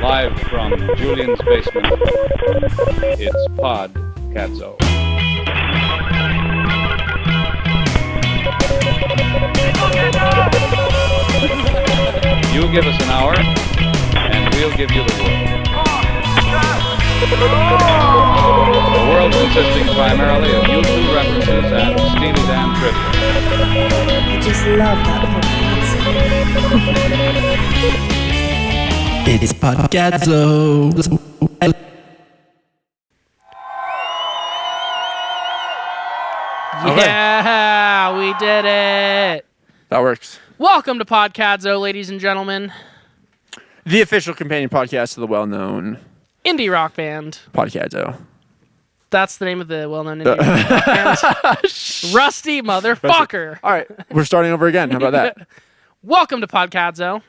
Live from Julian's basement, it's podcadzo. You give us an hour, and we'll give you the world. The world consisting primarily of YouTube references and Steely Dan trivia. I just love that podcast. It's podcadzo. Yeah, we did it. That works. Welcome to Podcadzo, ladies and gentlemen. The official companion podcast to the well-known Indie rock band. Podcadzo. That's the name of the well-known indie rock band. Rusty motherfucker. All right, we're starting over again. How about that? Welcome to Podcadzo,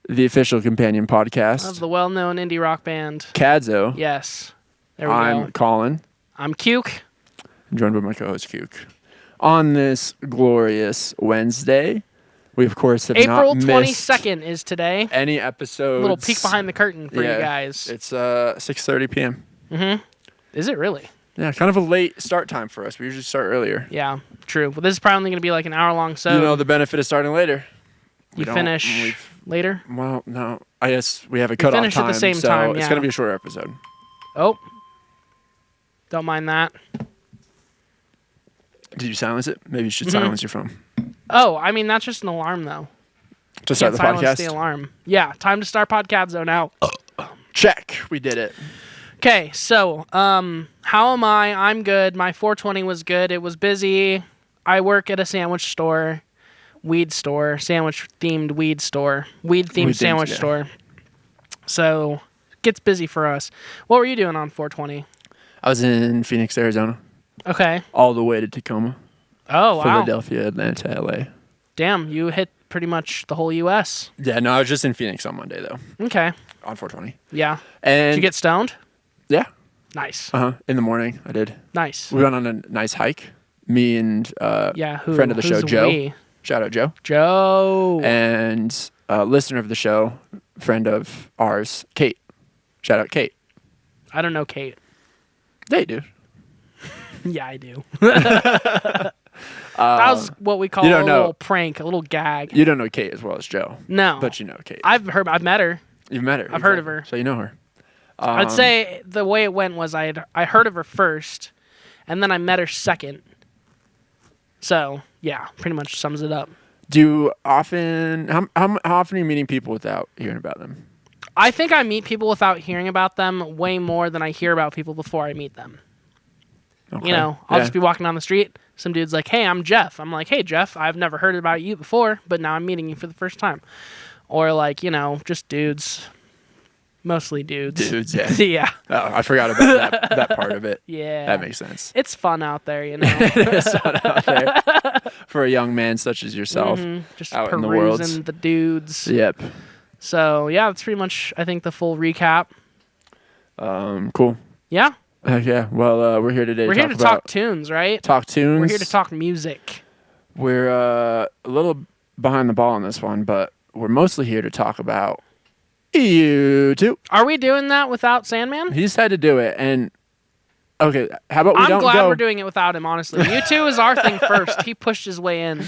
The official companion podcast of the well-known indie rock band. Cadzo. Yes. There we I'm go. Colin. I'm Cuke. I'm joined by my co-host Cuke. On this glorious Wednesday, we of course have April not missed 22nd is today. any episodes. A little peek behind the curtain for you guys. It's 6:30 p.m. Mm-hmm. Is it really? Yeah, kind of a late start time for us. We usually start earlier. Yeah, true. But this is probably only going to be like an hour-long so. You know the benefit of starting later. You finish later? Well, no. I guess we have a cutoff finish at time, the same so time, it's yeah. going to be a shorter episode. Oh. Don't mind that. Did you silence it? Maybe you should silence your phone. Oh, I mean, that's just an alarm, though. To start the Silence podcast? the alarm. Yeah, time to start Podcadzo now. Check. We did it. Okay, so, how am I? I'm good. My 420 was good. It was busy. I work at a sandwich store, sandwich-themed weed store, weed-themed sandwich store. So, it gets busy for us. What were you doing on 420? I was in Phoenix, Arizona. Okay. All the way to Tacoma. Oh, wow. Philadelphia, Atlanta, LA. Damn, you hit pretty much the whole U.S. Yeah, no, I was just in Phoenix on Monday, though. Okay. On 420. Yeah. And Did you get stoned? Yeah. Nice. In the morning, I did. Nice. We went on a nice hike. Me and friend of the show, who's Joe. we? Shout out, Joe. Joe. And listener of the show, friend of ours, Kate. Shout out, Kate. I don't know Kate. They do. Yeah, I do. That was what we call you a don't know. little prank, a little gag. You don't know Kate as well as Joe. No. But you know Kate. I've met her. You've met her. I've heard of her. So you know her. I'd say the way it went was I heard of her first, and then I met her second. So, yeah, pretty much sums it up. Do you often... How often are you meeting people without hearing about them? I think I meet people without hearing about them way more than I hear about people before I meet them. Okay. You know, I'll Yeah. just be walking down the street. Some dude's like, hey, I'm Jeff. I'm like, hey, Jeff, I've never heard about you before, but now I'm meeting you for the first time. Or like, you know, just dudes. Mostly dudes. Dudes, yeah. Yeah. Oh, I forgot about that part of it. Yeah. That makes sense. It's fun out there, you know. It's fun out there for a young man such as yourself. Just out in the world. perusing the dudes. Yep. So, yeah, that's pretty much, I think, the full recap. Cool. Yeah. Yeah. Well, we're here today. We're here to talk tunes, right? Talk tunes. We're here to talk music. We're a little behind the ball on this one, but we're mostly here to talk about YouTube. Are we doing that without Sandman? He's had to do it, and okay, how about we I'm don't glad go? we're doing it without him, honestly. U2 is our thing first. He pushed his way in.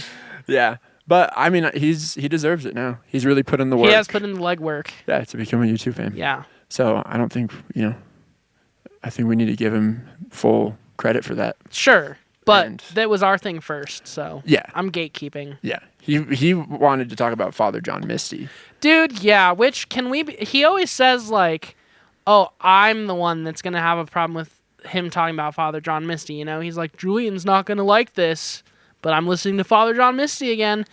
Yeah, but I mean, he deserves it now. He's really put in the work. He has put in the legwork. Yeah, to become a YouTube fan. Yeah. So I don't think I think we need to give him full credit for that. Sure. But And- that was our thing first, so Yeah. I'm gatekeeping. Yeah, he wanted to talk about Father John Misty. Dude, yeah, which can we... He always says, like, oh, I'm the one that's going to have a problem with him talking about Father John Misty, you know? He's like, Julian's not going to like this, but I'm listening to Father John Misty again.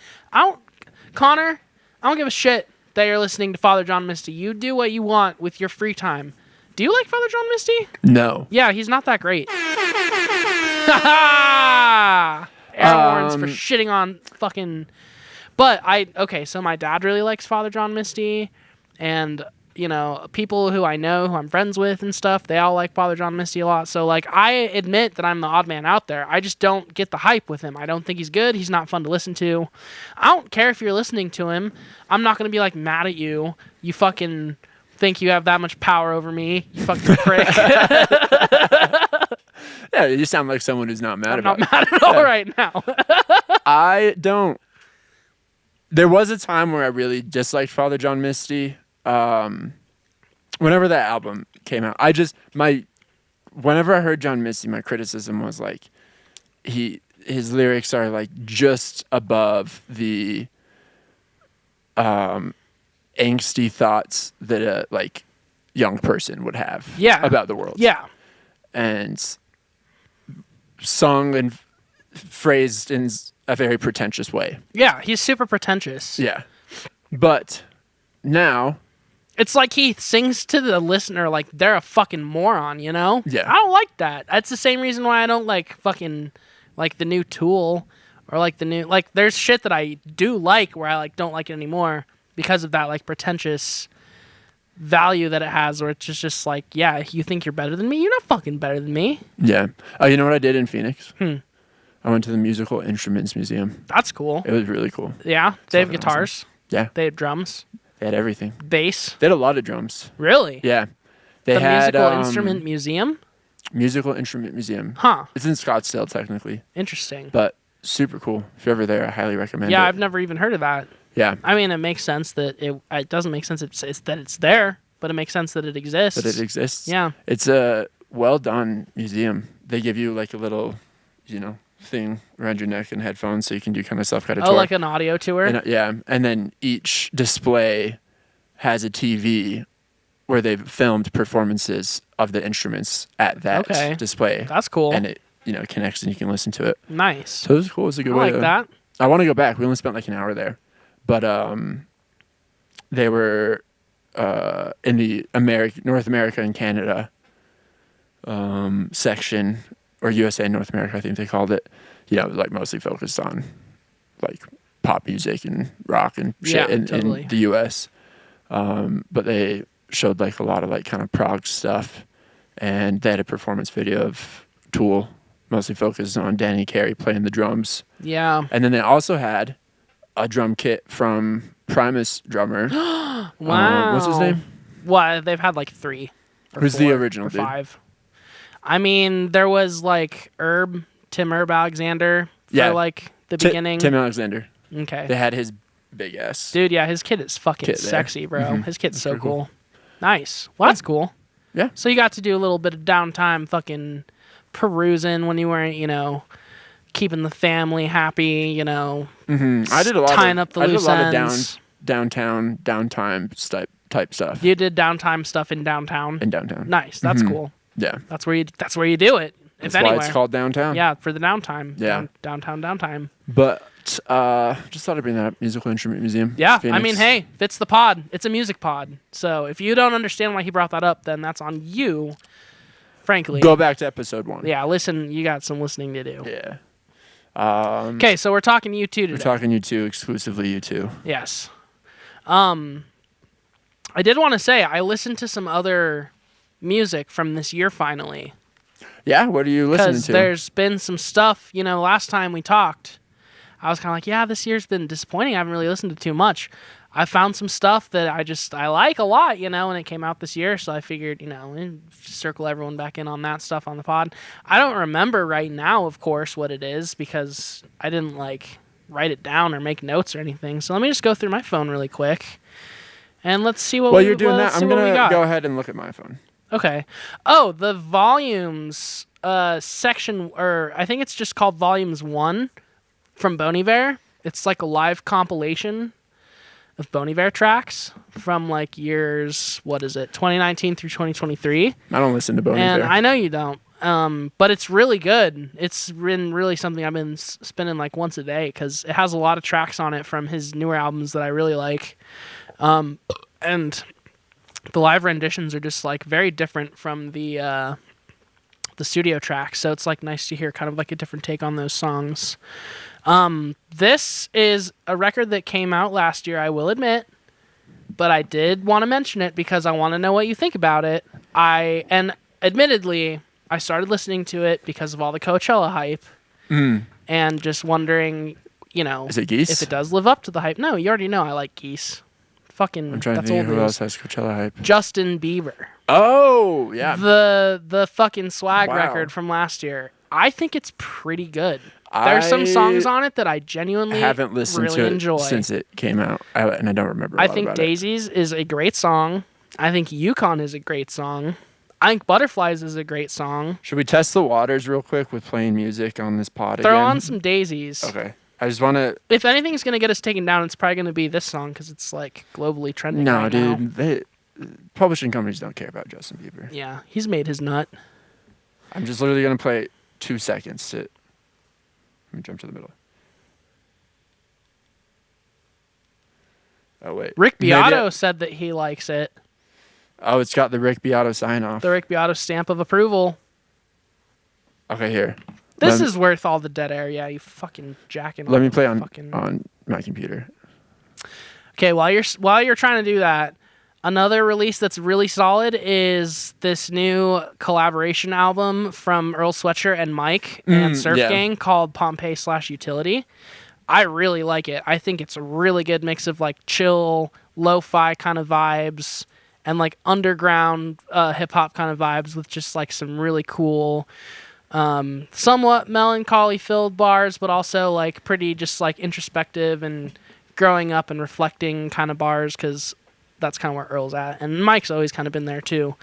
Connor, I don't give a shit that you're listening to Father John Misty. You do what you want with your free time. Do you like Father John Misty? No. Yeah, he's not that great. Air horns for shitting on fucking... But so my dad really likes Father John Misty, and, you know, people who I know, who I'm friends with and stuff, they all like Father John Misty a lot. So, like, I admit that I'm the odd man out there. I just don't get the hype with him. I don't think he's good. He's not fun to listen to. I don't care if you're listening to him. I'm not going to be, like, mad at you. You fucking think you have that much power over me, you fucking prick. Yeah, you sound like someone who's not mad I'm about not mad at all right now. I don't. There was a time where I really disliked Father John Misty. Whenever that album came out, whenever I heard John Misty, my criticism was like, his lyrics are like just above the angsty thoughts that a like young person would have about the world. Yeah. And sung and phrased in a very pretentious way. Yeah, he's super pretentious. Yeah. But now, It's like he sings to the listener like they're a fucking moron, you know? Yeah. I don't like that. That's the same reason why I don't like fucking like the new Tool or like the new like there's shit that I do like where I like don't like it anymore because of that like pretentious value that it has, where it's just like, yeah, you think you're better than me? You're not fucking better than me. yeah. Oh, you know what I did in Phoenix? I went to the Musical Instruments Museum. That's cool. It was really cool. Yeah, they have fucking guitars. Yeah. They have drums, They had everything. bass. They had a lot of drums. Really? Yeah. They The had Musical Instrument Museum? Musical Instrument Museum. Huh. It's in Scottsdale, technically, Interesting. but super cool. If you're ever there, I highly recommend it. Yeah, I've never even heard of that. Yeah. I mean, it makes sense that it doesn't make sense it's that it's there, but it makes sense that it exists. But it exists. Yeah. It's a well done museum. They give you like a little, thing around your neck and headphones so you can do kind of self-guided Oh, tour. like an audio tour? And, yeah. And then each display has a TV where they've filmed performances of the instruments at that display. That's cool. And it, connects and you can listen to it. Nice. So it was cool. It was a good I way like to... that. I want to go back. We only spent like an hour there. But they were in the North America and Canada section, or USA and North America, I think they called it. Like mostly focused on like pop music and rock and shit totally. in the US. But they showed like a lot of like kind of prog stuff, and they had a performance video of Tool, mostly focused on Danny Carey playing the drums. Yeah. And then they also had a drum kit from Primus drummer. Wow. What's his name? Well, they've had like 3. Or Who's the 4 original or dude? 5. I mean, there was like Tim Herb Alexander for like the beginning. Tim Alexander. Okay. They had his big ass. Dude, yeah, his kid is fucking Kid there. sexy, bro. Mhm. His kid's so pretty cool. cool. Nice. Well, that's cool. Yeah. So you got to do a little bit of downtime fucking perusing when you weren't, keeping the family happy, Mm-hmm. I did a lot tying of up the loose ends. downtown downtime type stuff. You did downtime stuff in downtown. In downtown. Nice. That's Mhm. cool. Yeah. That's where you do it. If That's anywhere. why it's called downtown. Yeah, for the downtime. Yeah. Downtown downtime. But just thought I'd bring that up. Musical Instrument Museum. Yeah, Phoenix. I mean, hey, fits the pod. It's a music pod. So if you don't understand why he brought that up, then that's on you, frankly. Go back to episode 1. Yeah, listen, you got some listening to do. Yeah. Okay, so we're talking U2 today. We're talking U2, exclusively U2. Yes. I did want to say, I listened to some other music from this year finally. Yeah, what are you listening Because to? there's been some stuff, last time we talked, I was kind of like, yeah, this year's been disappointing. I haven't really listened to too much. I found some stuff that I like a lot, and it came out this year, so I figured, circle everyone back in on that stuff on the pod. I don't remember right now, of course, what it is, because I didn't, write it down or make notes or anything. So let me just go through my phone really quick, and let's see what While you're doing that, I'm going to go ahead and look at my phone. Okay. Oh, the volumes section, or I think it's just called Volumes 1 from Bon Iver. It's like a live compilation of Bon Iver tracks from years, 2019 through 2023. I don't listen to Bon And Iver. I know you don't. But it's really good. It's been really something I've been spinning once a day because it has a lot of tracks on it from his newer albums that I really like. And the live renditions are just very different from the studio tracks. So it's nice to hear kind of a different take on those songs. This is a record that came out last year, I will admit, but I did want to mention it because I want to know what you think about it. Admittedly, I started listening to it because of all the Coachella hype and just wondering, Is it Geese? if it does live up to the hype. No, you already know I like Geese. Fucking, I'm trying to that's think old of who else news. has Coachella hype. Justin Bieber. Oh, yeah. The fucking swag Wow. record from last year. I think it's pretty good. I There's some songs on it that I genuinely haven't listened really to it enjoy. since it came out, and I don't remember a I lot think about Daisies is a great song. I think Yukon is a great song. I think Butterflies is a great song. it. Should we test the waters real quick with playing music on this pod Throw again? on some Daisies. Okay. I just want to... If anything's going to get us taken down, it's probably going to be this song because it's like globally trending No, right dude. now. Publishing companies don't care about Justin Bieber. Yeah, he's made his nut. I'm just literally going to play 2 seconds to... Let me jump to the middle. Oh, wait. Rick Maybe Beato said that he likes it. Oh, it's got the Rick Beato sign off. The Rick Beato stamp of approval. Okay, here. This is worth all the dead air. Yeah, you fucking jacking. Let me play on fucking... on my computer. Okay, while you're trying to do that, another release that's really solid is this new collaboration album from Earl Sweatshirt and Mike and Surf yeah. Gang called Pompeii/Utility. I really like it. I think it's a really good mix of like chill, lo-fi kind of vibes and like underground hip hop kind of vibes with just like some really cool, somewhat melancholy filled bars, but also like pretty just like introspective and growing up and reflecting kind of bars, because that's kind of where Earl's at. And Mike's always kind of been there too.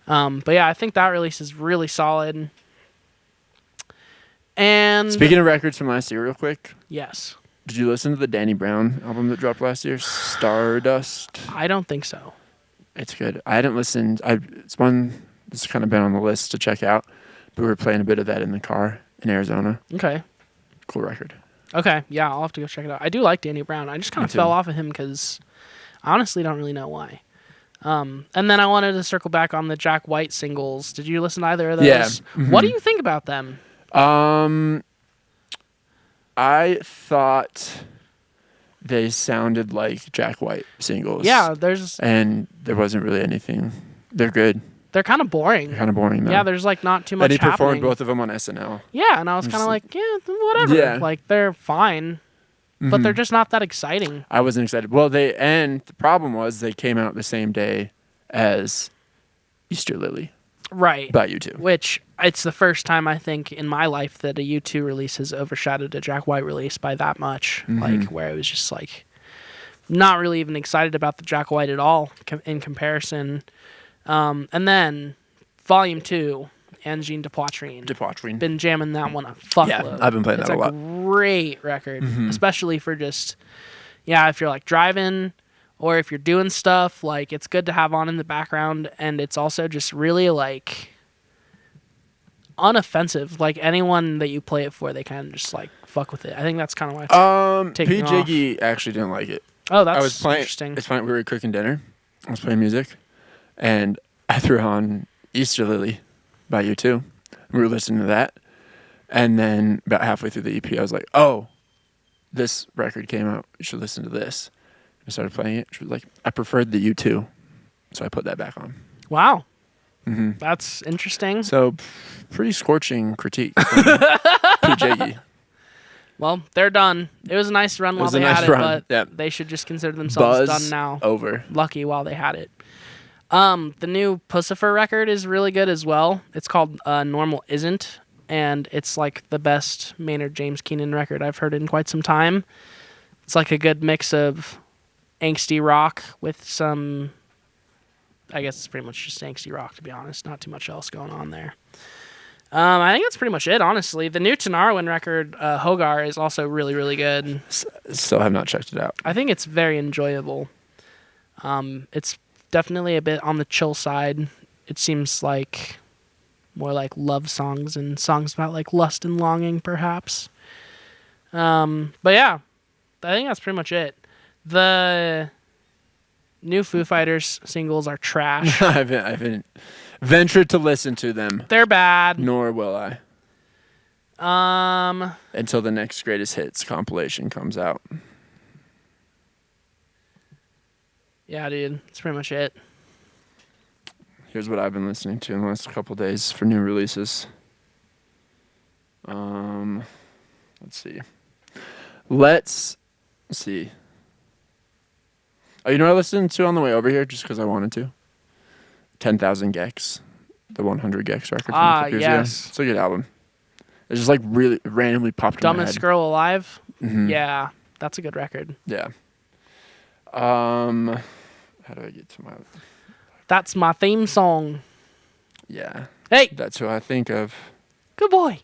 But yeah, I think that release is really solid. And Speaking of records from last year, real quick, yes. did you listen to the Danny Brown album that dropped last year, Stardust? I don't think so. It's good. I hadn't listened. It's one that's kind of been on the list to check out. But we were playing a bit of that in the car in Arizona. Okay. Cool record. Okay. Yeah, I'll have to go check it out. I do like Danny Brown. I just kind Me of too. fell off of him because I honestly don't really know why. And then I wanted to circle back on the Jack White singles. Did you listen to either of those? Yeah. What do you think about them? I thought they sounded like Jack White singles. Yeah, And there wasn't really anything. They're good. they're kind of boring. They're kind of boring, though. Yeah, there's like not too much And he performed happening. both of them on SNL. Yeah, and I was kind of like, yeah, whatever. Yeah. Like they're fine, but they're just not that exciting. I wasn't excited. Well, the problem was they came out the same day as Easter Lily Right. by U2. Which it's the first time I think in my life that a U2 release has overshadowed a Jack White release by that much. Like where it was just like not really even excited about the Jack White at all in comparison. And then Volume 2, Angine de Poitrine. Been jamming that one a fuckload. Yeah, I've been playing it's that a lot. Great record, especially for just if you're like driving or if you're doing stuff, like it's good to have on in the background, and it's also just really like unoffensive. Like anyone that you play it for, they kind of just like fuck with it. I think that's kind of why it's P. taking off. Jiggy actually didn't like it. Oh, that's I was playing. interesting. It's funny. We were cooking dinner. I was playing music, and I threw on Easter Lily by U2. We were listening to that, and then about halfway through the EP, I was like, "Oh, this record came out. You should listen to this." I started playing it. She was like, "I preferred the U2," so I put that back on. Wow. That's interesting. So, pretty scorching critique from P. Jiggy. Well, they're done. It was a nice run while was a they nice had it, run. but Yep. they should just consider themselves Buzz done now. over. Lucky while they had it. The new Pussifer record is really good as well. It's called Normal Isn't, and it's like the best Maynard James Keenan record I've heard in quite some time. It's like a good mix of angsty rock with some, I guess it's pretty much just angsty rock, to be honest. Not too much else going on there. I think that's pretty much it, honestly. The new Tanarwin record, Hogar, is also really, really good. Still have not checked it out. I think it's very enjoyable. It's definitely a bit on the chill side. It seems like more like love songs and songs about like lust and longing, perhaps. But yeah, I think that's pretty much it. The new Foo Fighters singles are trash. I haven't ventured to listen to them, They're bad. nor will I Um, until the next Greatest Hits compilation comes out. yeah, dude, that's pretty much it. Here's what I've been listening to in the last couple days for new releases. Let's see. Oh, you know what I listened to on the way over here just because I wanted to? 10,000 Gex. The 100 Gex record from a couple years ago. Yes. It's a good album. It just like really randomly popped in my Dumbest head. Girl Alive. Mhm. Yeah, that's a good record. Yeah. How do I get to my... That's my theme song. Yeah. Hey, That's who I think of. good boy.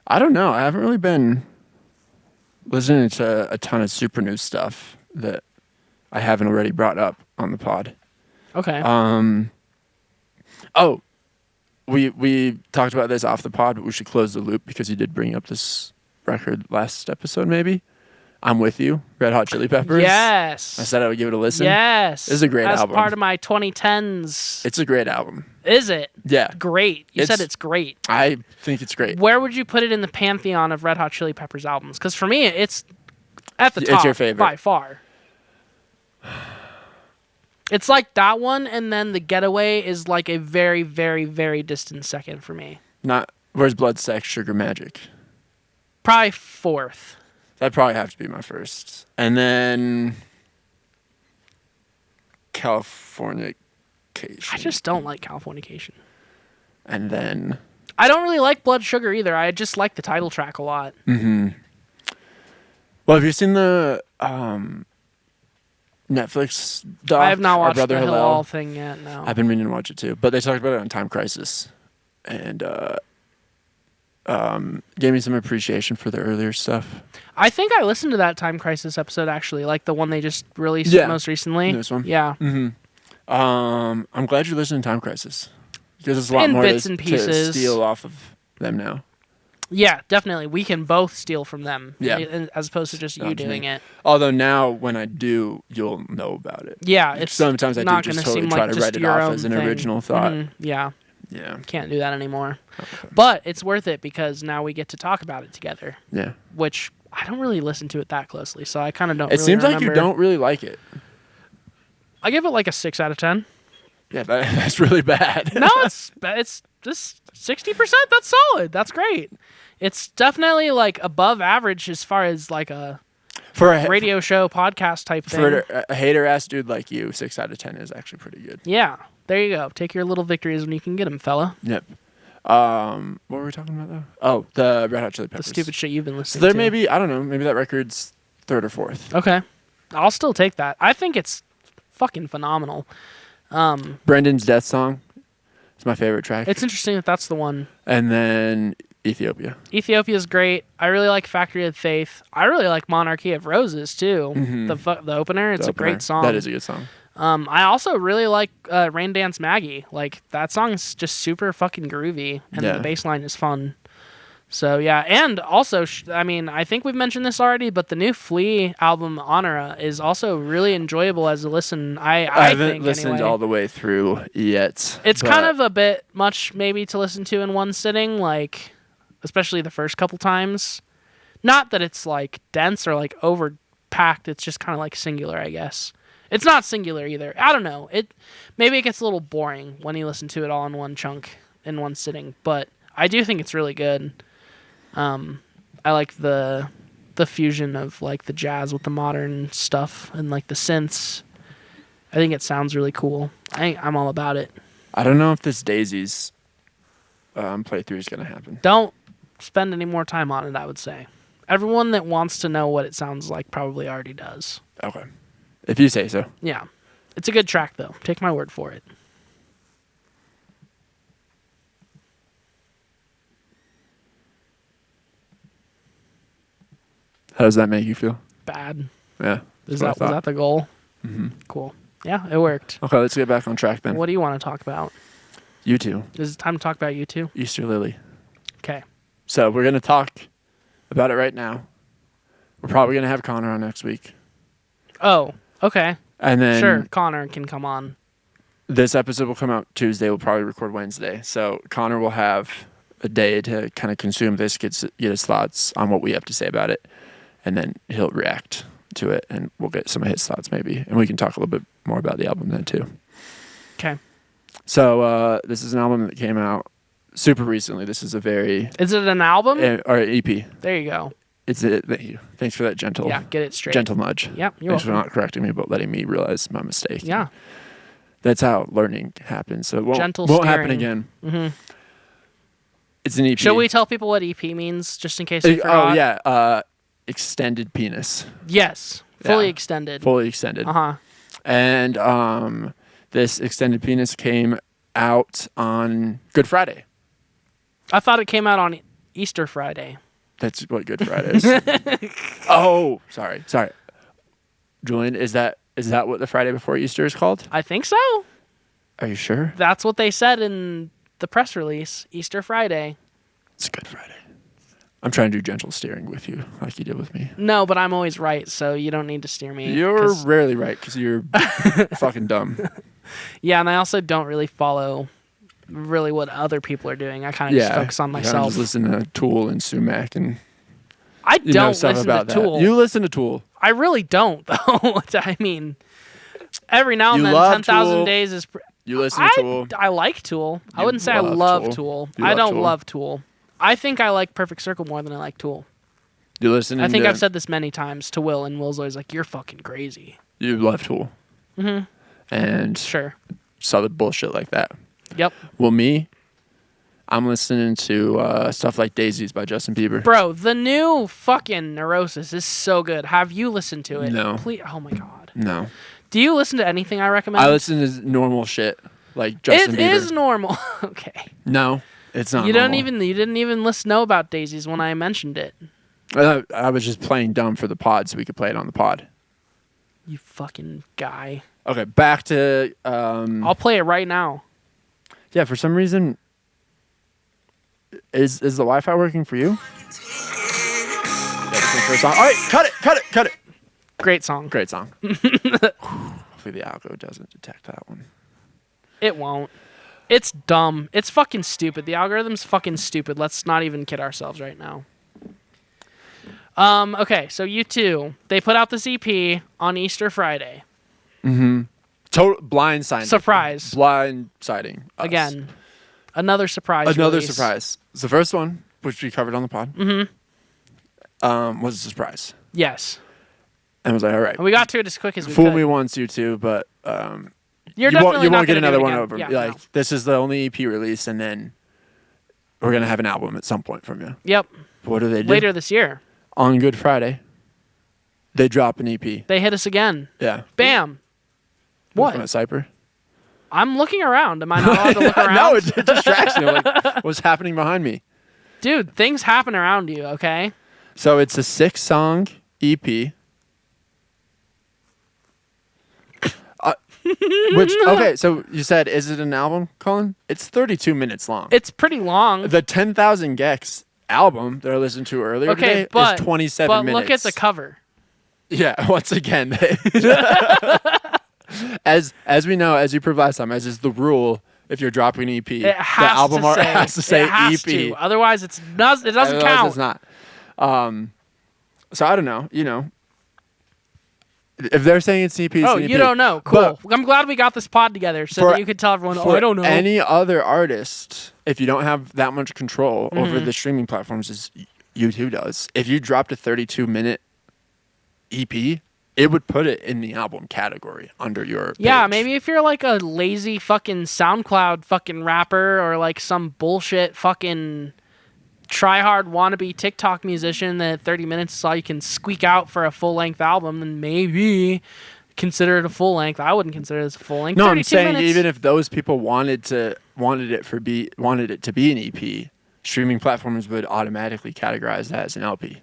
I don't know. I haven't really been listening to a ton of super new stuff that I haven't already brought up on the pod. Okay. Oh, we talked about this off the pod, but we should close the loop because you did bring up this record last episode, maybe. I'm With You, Red Hot Chili Peppers. Yes. I said I would give it a listen. Yes. This is a great As album. part of my 2010s. It's a great album. Is it? Yeah. Great. You said It's- it's great. I think it's great. Where would you put it in the pantheon of Red Hot Chili Peppers albums? Because for me, it's at the It's top your favorite. by far. It's like that one, and then The Getaway is like a very, very, very distant second for me. Not Where's Blood, Sex, Sugar, Magic? Probably fourth. That'd probably have to be my first. And then Californication. I just don't like Californication. And then I don't really like Blood Sugar either. I just like the title track a lot. well, have you seen the Netflix doc? I have not Our watched Brother the Hillel? Hillel thing yet, no. I've been meaning to watch it too, but they talked about it on Time Crisis, and gave me some appreciation for the earlier stuff. I think I listened to that Time Crisis episode, actually, like the one they just released Yeah. most recently. This one? Yeah. I'm glad you're listening to Time Crisis because there's a lot In more bits to, and to pieces. steal off of them now. Yeah, definitely. We can both steal from them. Yeah. As opposed to just you Not to doing me. it. Although now, when I do, you'll know about it. Yeah, it's Sometimes I do not just gonna totally seem try like to just write it your off own as an thing. original thought. Yeah, Yeah. can't do that anymore. But it's worth it because now we get to talk about it together, Yeah. which I don't really listen to it that closely, so I kind of don't It really seems like you remember. don't really like it. I give it like a 6 out of 10. Yeah, that's really bad. No, it's just 60%. That's solid. That's great. It's definitely like above average as far as like a for a radio show podcast type thing. for a hater ass dude like you, 6 out of 10 is actually pretty good. Yeah, there you go. Take your little victories when you can get them, fella. Yep. What were we talking about though? Oh, the Red Hot Chili The Peppers. stupid shit you've been So listening there to. may be, I don't know, maybe that record's 3rd or 4th. Okay, I'll still take that. I think it's fucking phenomenal. Brendan's Death Song is my favorite track. It's interesting that that's the one. And then Ethiopia. Ethiopia's great. I really like Factory of Faith. I really like Monarchy of Roses too. Mhm. The opener. It's The a great opener. song. That is a good song. I also really like Rain Dance Maggie. Like that song is just super fucking groovy, and Yeah. the bass line is fun. So yeah, and also, I mean, I think we've mentioned this already, but the new Flea album Honora is also really enjoyable as a listen. I haven't think listened anyway. all the way through yet. It's but kind of a bit much maybe to listen to in one sitting, like especially the first couple times. Not that it's like dense or like overpacked. It's just kind of like singular, I guess. It's not singular either. I don't know. Maybe it gets a little boring when you listen to it all in one chunk in one sitting, but I do think it's really good. I like the fusion of like the jazz with the modern stuff and like the synths. I think it sounds really cool. I'm all about it. I don't know if this Daisies playthrough is going to happen. Don't spend any more time on it, I would say. Everyone that wants to know what it sounds like probably already does. Okay. If you say so. Yeah. It's a good track, though. Take my word for it. How does that make you feel? Bad. Yeah. Was that's what I that the goal? Mm-hmm. Cool. Yeah, it worked. Okay, let's get back on track then. What do you want to talk about? You two. Is it time to talk about you two? Easter Lily. Okay. So we're going to talk about it right now. We're probably going to have Connor on next week. Oh, okay. And then Sure, Connor can come on. this episode will come out Tuesday. We'll probably record Wednesday. So Connor will have a day to kind of consume this, get his thoughts on what we have to say about it. And then he'll react to it, and we'll get some of his thoughts maybe. And we can talk a little bit more about the album then too. Okay. So this is an album that came out super recently. This is a very... Is it an album? or EP. There you go. It's it. Thank you. Thanks for that gentle. Yeah, get it straight. Gentle nudge. Yep, you're Thanks for welcome. not correcting me, but letting me realize my mistake. Yeah. That's how learning happens. So it won't, Gentle won't happen steering. again. It's an EP. Should we tell people what EP means, just in case you forgot? Oh yeah. Extended penis. Yes. Fully Yeah. extended. Fully extended. Uh-huh. And this extended penis came out on Good Friday. I thought it came out on Easter Friday. That's what Good Friday is. Oh, sorry. Julian, is that what the Friday before Easter is called? I think so. Are you sure? That's what they said in the press release. Easter Friday. It's Good Friday. I'm trying to do gentle steering with you, like you did with me. No, but I'm always right, so you don't need to steer me. You're 'cause- rarely right because you're fucking dumb. Yeah, and I also don't really follow really what other people are doing. I kind of just focus on You kinda myself. just listen to Tool and Sumac and I you know don't stuff listen about to that. Tool. You listen to Tool. I really don't, though. I mean, every now and You then, love 10,000 Tool. days is... You listen to Tool. I like Tool. I You wouldn't say I love love Tool. Tool. You I love don't Tool. love Tool. I think I like Perfect Circle more than I like Tool. You listen. I think I've said this many times to Will, and Will's always like, "You're fucking crazy." You love Tool. Mm-hmm. And Sure. other bullshit like that. Yep. Well, me, I'm listening to stuff like Daisies by Justin Bieber. Bro, the new fucking Neurosis is so good. Have you listened to it? No. Please. Oh my god. No. Do you listen to anything I recommend? I listen to normal shit like Justin It Bieber. is normal. Okay. No, it's not. You normal. didn't even know about Daisies when I mentioned it. I was just playing dumb for the pod so we could play it on the pod. You fucking guy. Okay, back to I'll play it right now. yeah. For some reason, is the Wi-Fi working for you? Yeah, this is the first song. All right, cut it. Great song. Great song. Hopefully the algo doesn't detect that one. It won't. It's dumb. It's fucking stupid. The algorithm's fucking stupid. Let's not even kid ourselves right now. Okay, so U2, they put out this EP on Easter Friday. Total blindsiding. Surprise. Blindsiding. us. Again. Another surprise. Another release. surprise. It's the first one, which we covered on the pod. Was a surprise. Yes. And I was like, all right. And we got to it as quick as we Fool could. me once, U2, but You're you definitely won't not get gonna another do it one again. over. Yeah, Like no. this is the only EP release, and then we're gonna have an album at some point from you. Yep. What do they do? Later this year. On Good Friday, they drop an EP. They hit us again. Yeah. Bam. Looking What? at Cyper? I'm looking around. Am I not allowed to look around? No, it distracts me. I'm like, what's happening behind me? Dude, things happen around you, okay? So it's a 6-song EP. Which okay, so you said is it an album, Colin? It's 32 minutes long. It's pretty long. The 10,000 Gex album that I listened to earlier Okay, today but is 27 but minutes. look at the cover. Yeah, once again, as we know, as you provide some, as is the rule, if you're dropping an EP, It the has album to art say, has to say it has EP. to. Otherwise, it doesn't Otherwise count. It's not. So I don't know. You know, if they're saying it's EP, it's Oh, an EP. you don't know. Cool. But I'm glad we got this pod together so for- that you could tell everyone, for I don't know. any other artist, if you don't have that much control Mm-hmm. over the streaming platforms as U2 does, if you dropped a 32-minute EP, it would put it in the album category under your Yeah, page. maybe if you're like a lazy fucking SoundCloud fucking rapper or like some bullshit fucking try-hard wannabe TikTok musician that 30 minutes is all you can squeak out for a full-length album, then maybe consider it a full-length. I wouldn't consider this a full-length. No, 32 I'm saying minutes. even if those people wanted it to be an EP, streaming platforms would automatically categorize that as an LP.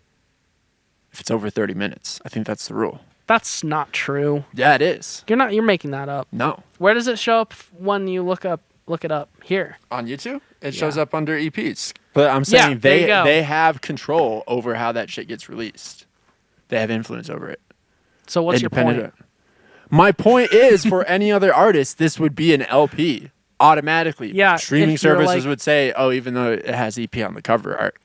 If it's over 30 minutes, I think that's the rule. That's not true. Yeah, it is. You're making that up. No, Where does it show up when you look it up? Here. on YouTube, it shows up under EPs. But I'm saying Yeah, there you go. they have control over how that shit gets released. They have influence over it. So what's your point? Independent- My point is, for any other artist, this would be an LP automatically. Yeah, Streaming if you're services like- would say, "Oh, even though it has EP on the cover art,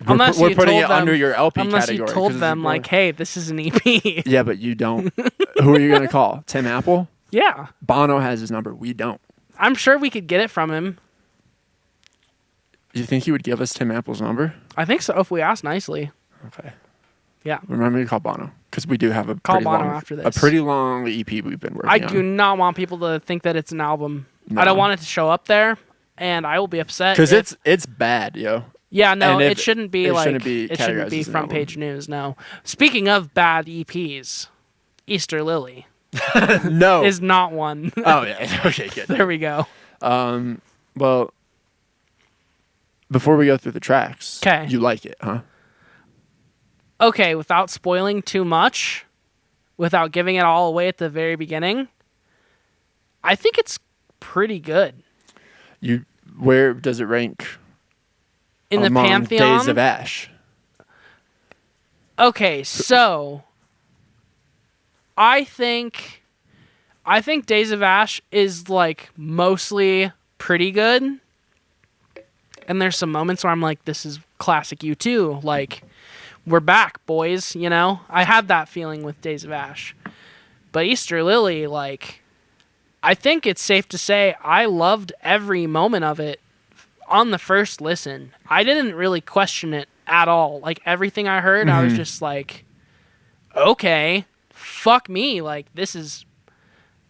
Unless we're you putting told it them, under your LP unless category." you told 'cause it's them more- like, hey, this is an EP. yeah, but you don't. Who are you gonna call? Tim Apple? Yeah. Bono has his number. We don't. I'm sure we could get it from him. Do you think he would give us Tim Apple's number? I think so if we ask nicely. Okay. Yeah. Remember to call Bono because we do have a Call pretty Bono long, after a this. pretty long EP we've been working I on. do not want people to think that it's an album. No. I don't want it to show up there, and I will be upset Because if- it's bad, yo. Yeah, no, and if it shouldn't be it like shouldn't be it shouldn't categorized be as an front album. page news. No. Speaking of bad EPs, Easter Lily No. is not one. Oh yeah. Okay. Good. There we go. Well, before we go through the tracks, 'Kay. you like it, huh? Okay, without spoiling too much, without giving it all away at the very beginning, I think it's pretty good. Where does it rank In the among Pantheon? Days of Ash? Okay, so I think Days of Ash is like mostly pretty good. And there's some moments where I'm like, this is classic U2. Like, we're back, boys, you know? I had that feeling with Days of Ash. But Easter Lily, like, I think it's safe to say I loved every moment of it on the first listen. I didn't really question it at all. Like, everything I heard, I was just like, okay, fuck me. Like, this is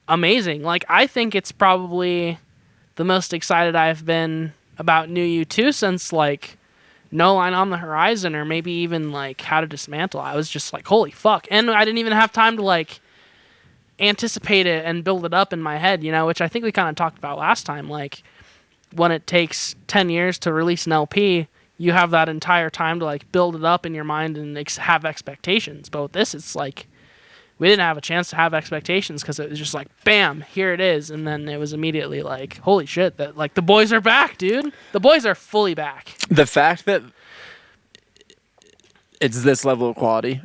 amazing. Like, I think it's probably the most excited I've been about new U2 since, like, No Line on the Horizon, or maybe even, like, How to Dismantle. I was just like, holy fuck. And I didn't even have time to, like, anticipate it and build it up in my head, you know, which I think we kind of talked about last time. Like, when it takes 10 years to release an LP, you have that entire time to, like, build it up in your mind and have expectations. But with this, it's like, we didn't have a chance to have expectations because it was just like, bam, here it is. And then it was immediately like, holy shit, that, like, the boys are back, dude. The boys are fully back. The fact that it's this level of quality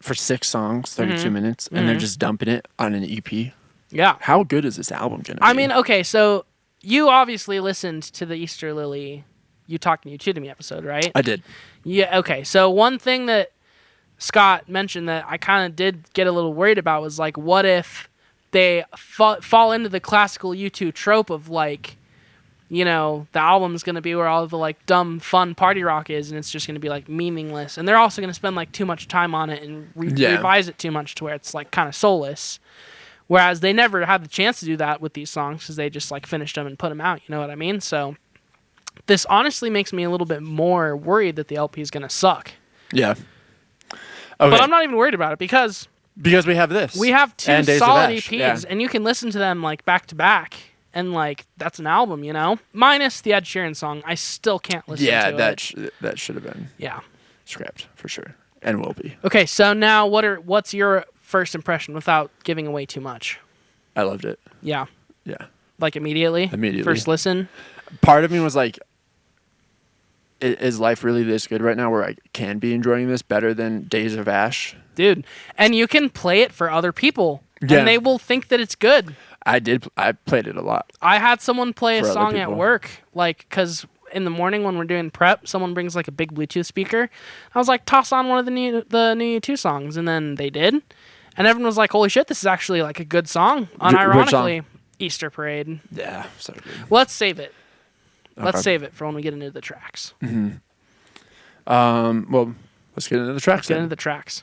for 6 songs, 32 minutes, and they're just dumping it on an EP. Yeah. How good is this album going to be? I mean, okay, so you obviously listened to the Easter Lily You Talking You to Me episode, right? I did. Yeah, okay. So one thing that Scott mentioned that I kind of did get a little worried about was, like, what if they fall into the classical U2 trope of, like, you know, the album's going to be where all the, like, dumb, fun party rock is, and it's just going to be, like, meaningless. And they're also going to spend, like, too much time on it and revise it too much to where it's, like, kind of soulless. Whereas they never had the chance to do that with these songs because they just, like, finished them and put them out. You know what I mean? So this honestly makes me a little bit more worried that the LP is going to suck. Yeah. Okay. But I'm not even worried about it because we have this. we have 2 And Days of solid Ash, EPs, yeah. and you can listen to them, like, back to back, and, like, that's an album, you know? Minus the Ed Sheeran song. I still can't listen Yeah, to that it. that should have been Yeah. scrapped for sure, and will be. Okay, so now what's your first impression without giving away too much? I loved it. Yeah. Yeah. Like, immediately? Immediately. First listen? Part of me was like, is life really this good right now where I can be enjoying this better than Days of Ash? Dude. And you can play it for other people, Yeah. and they will think that it's good. I did. I played it a lot. I had someone play a For other song at people. work, like, because in the morning when we're doing prep, someone brings, like, a big Bluetooth speaker. I was like, toss on one of the new U2 songs, and then they did. And everyone was like, holy shit, this is actually, like, a good song. Which Unironically, song? Easter Parade. Yeah, so good. Let's save it. Let's Okay. save it for when we get into the tracks. Well, let's get into the tracks. Let's get into the tracks.